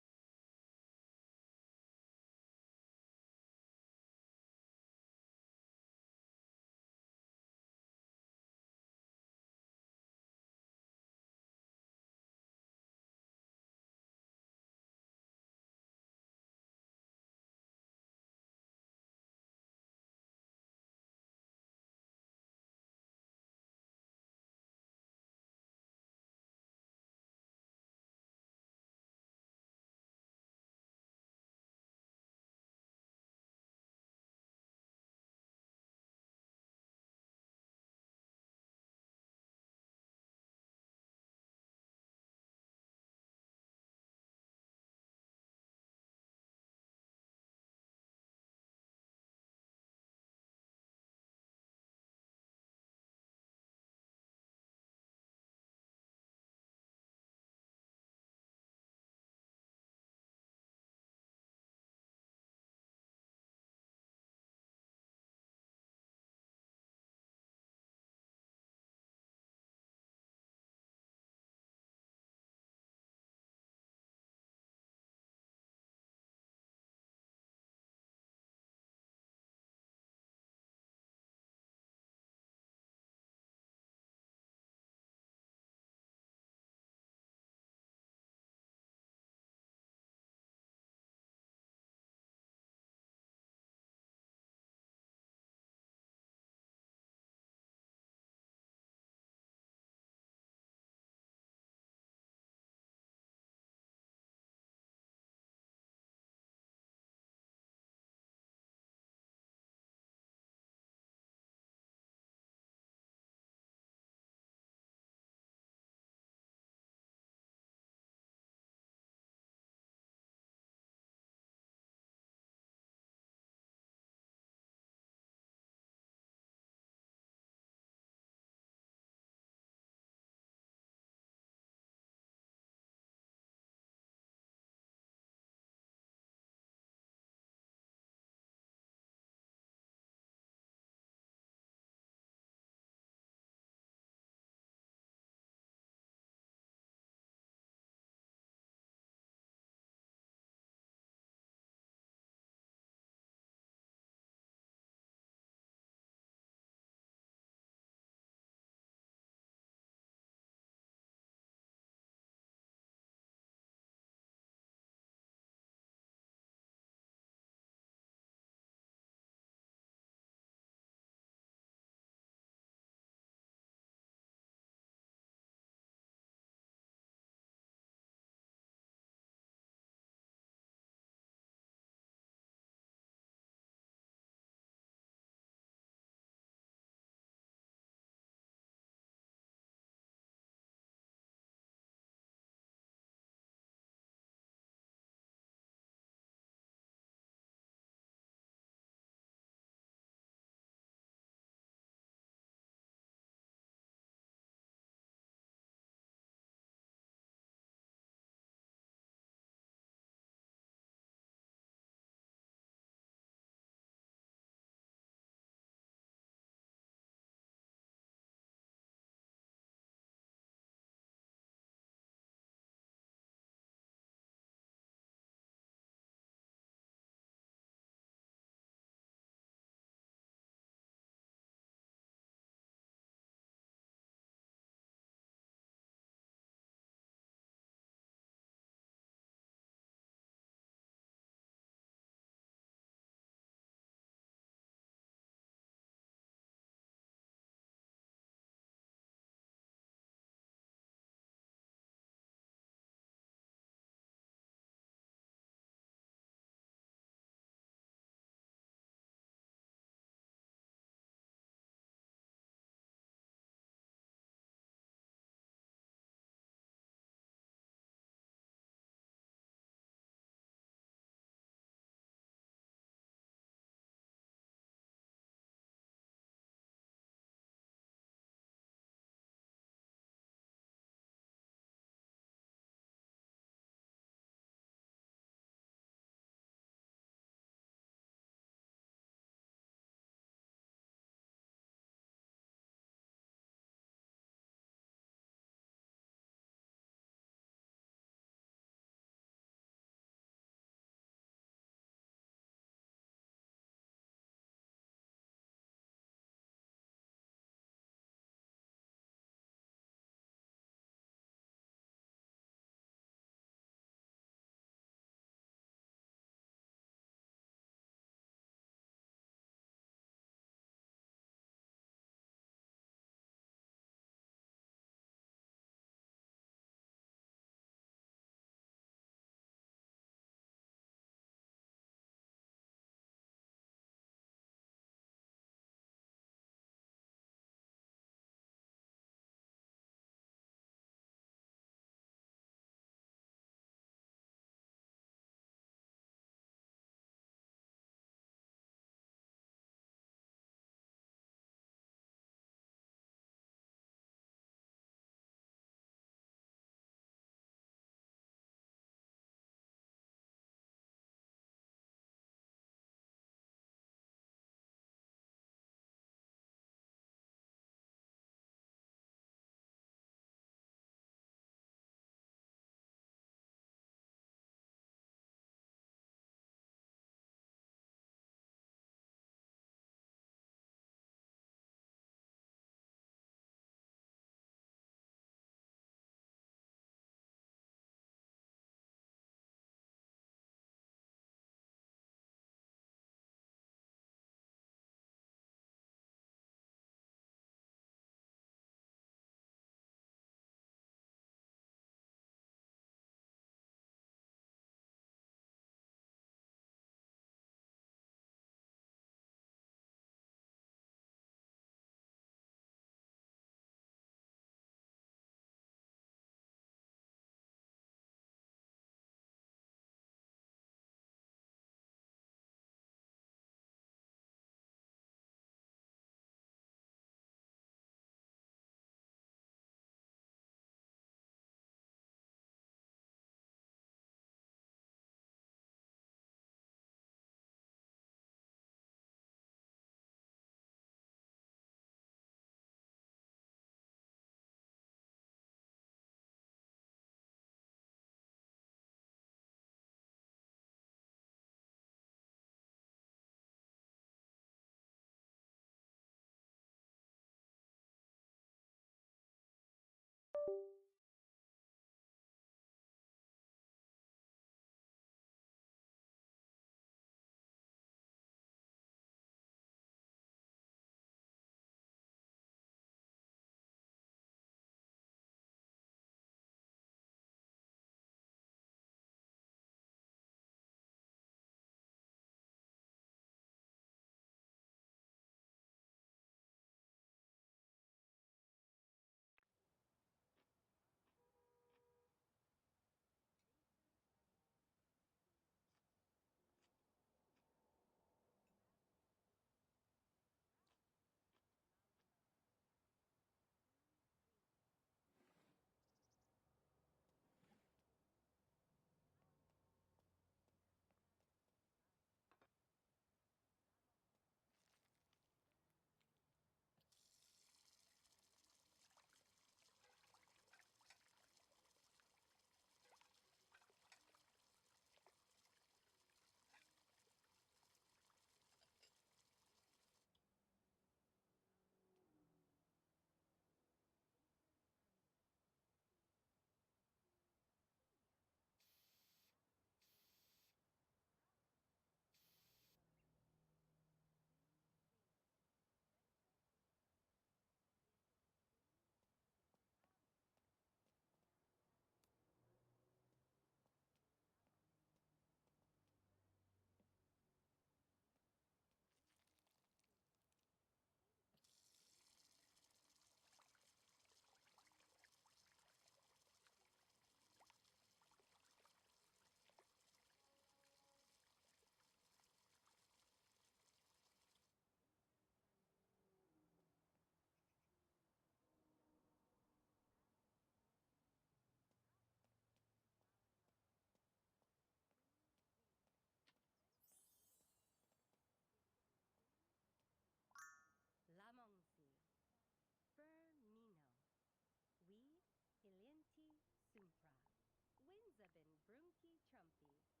Captain Brunky Trumpy.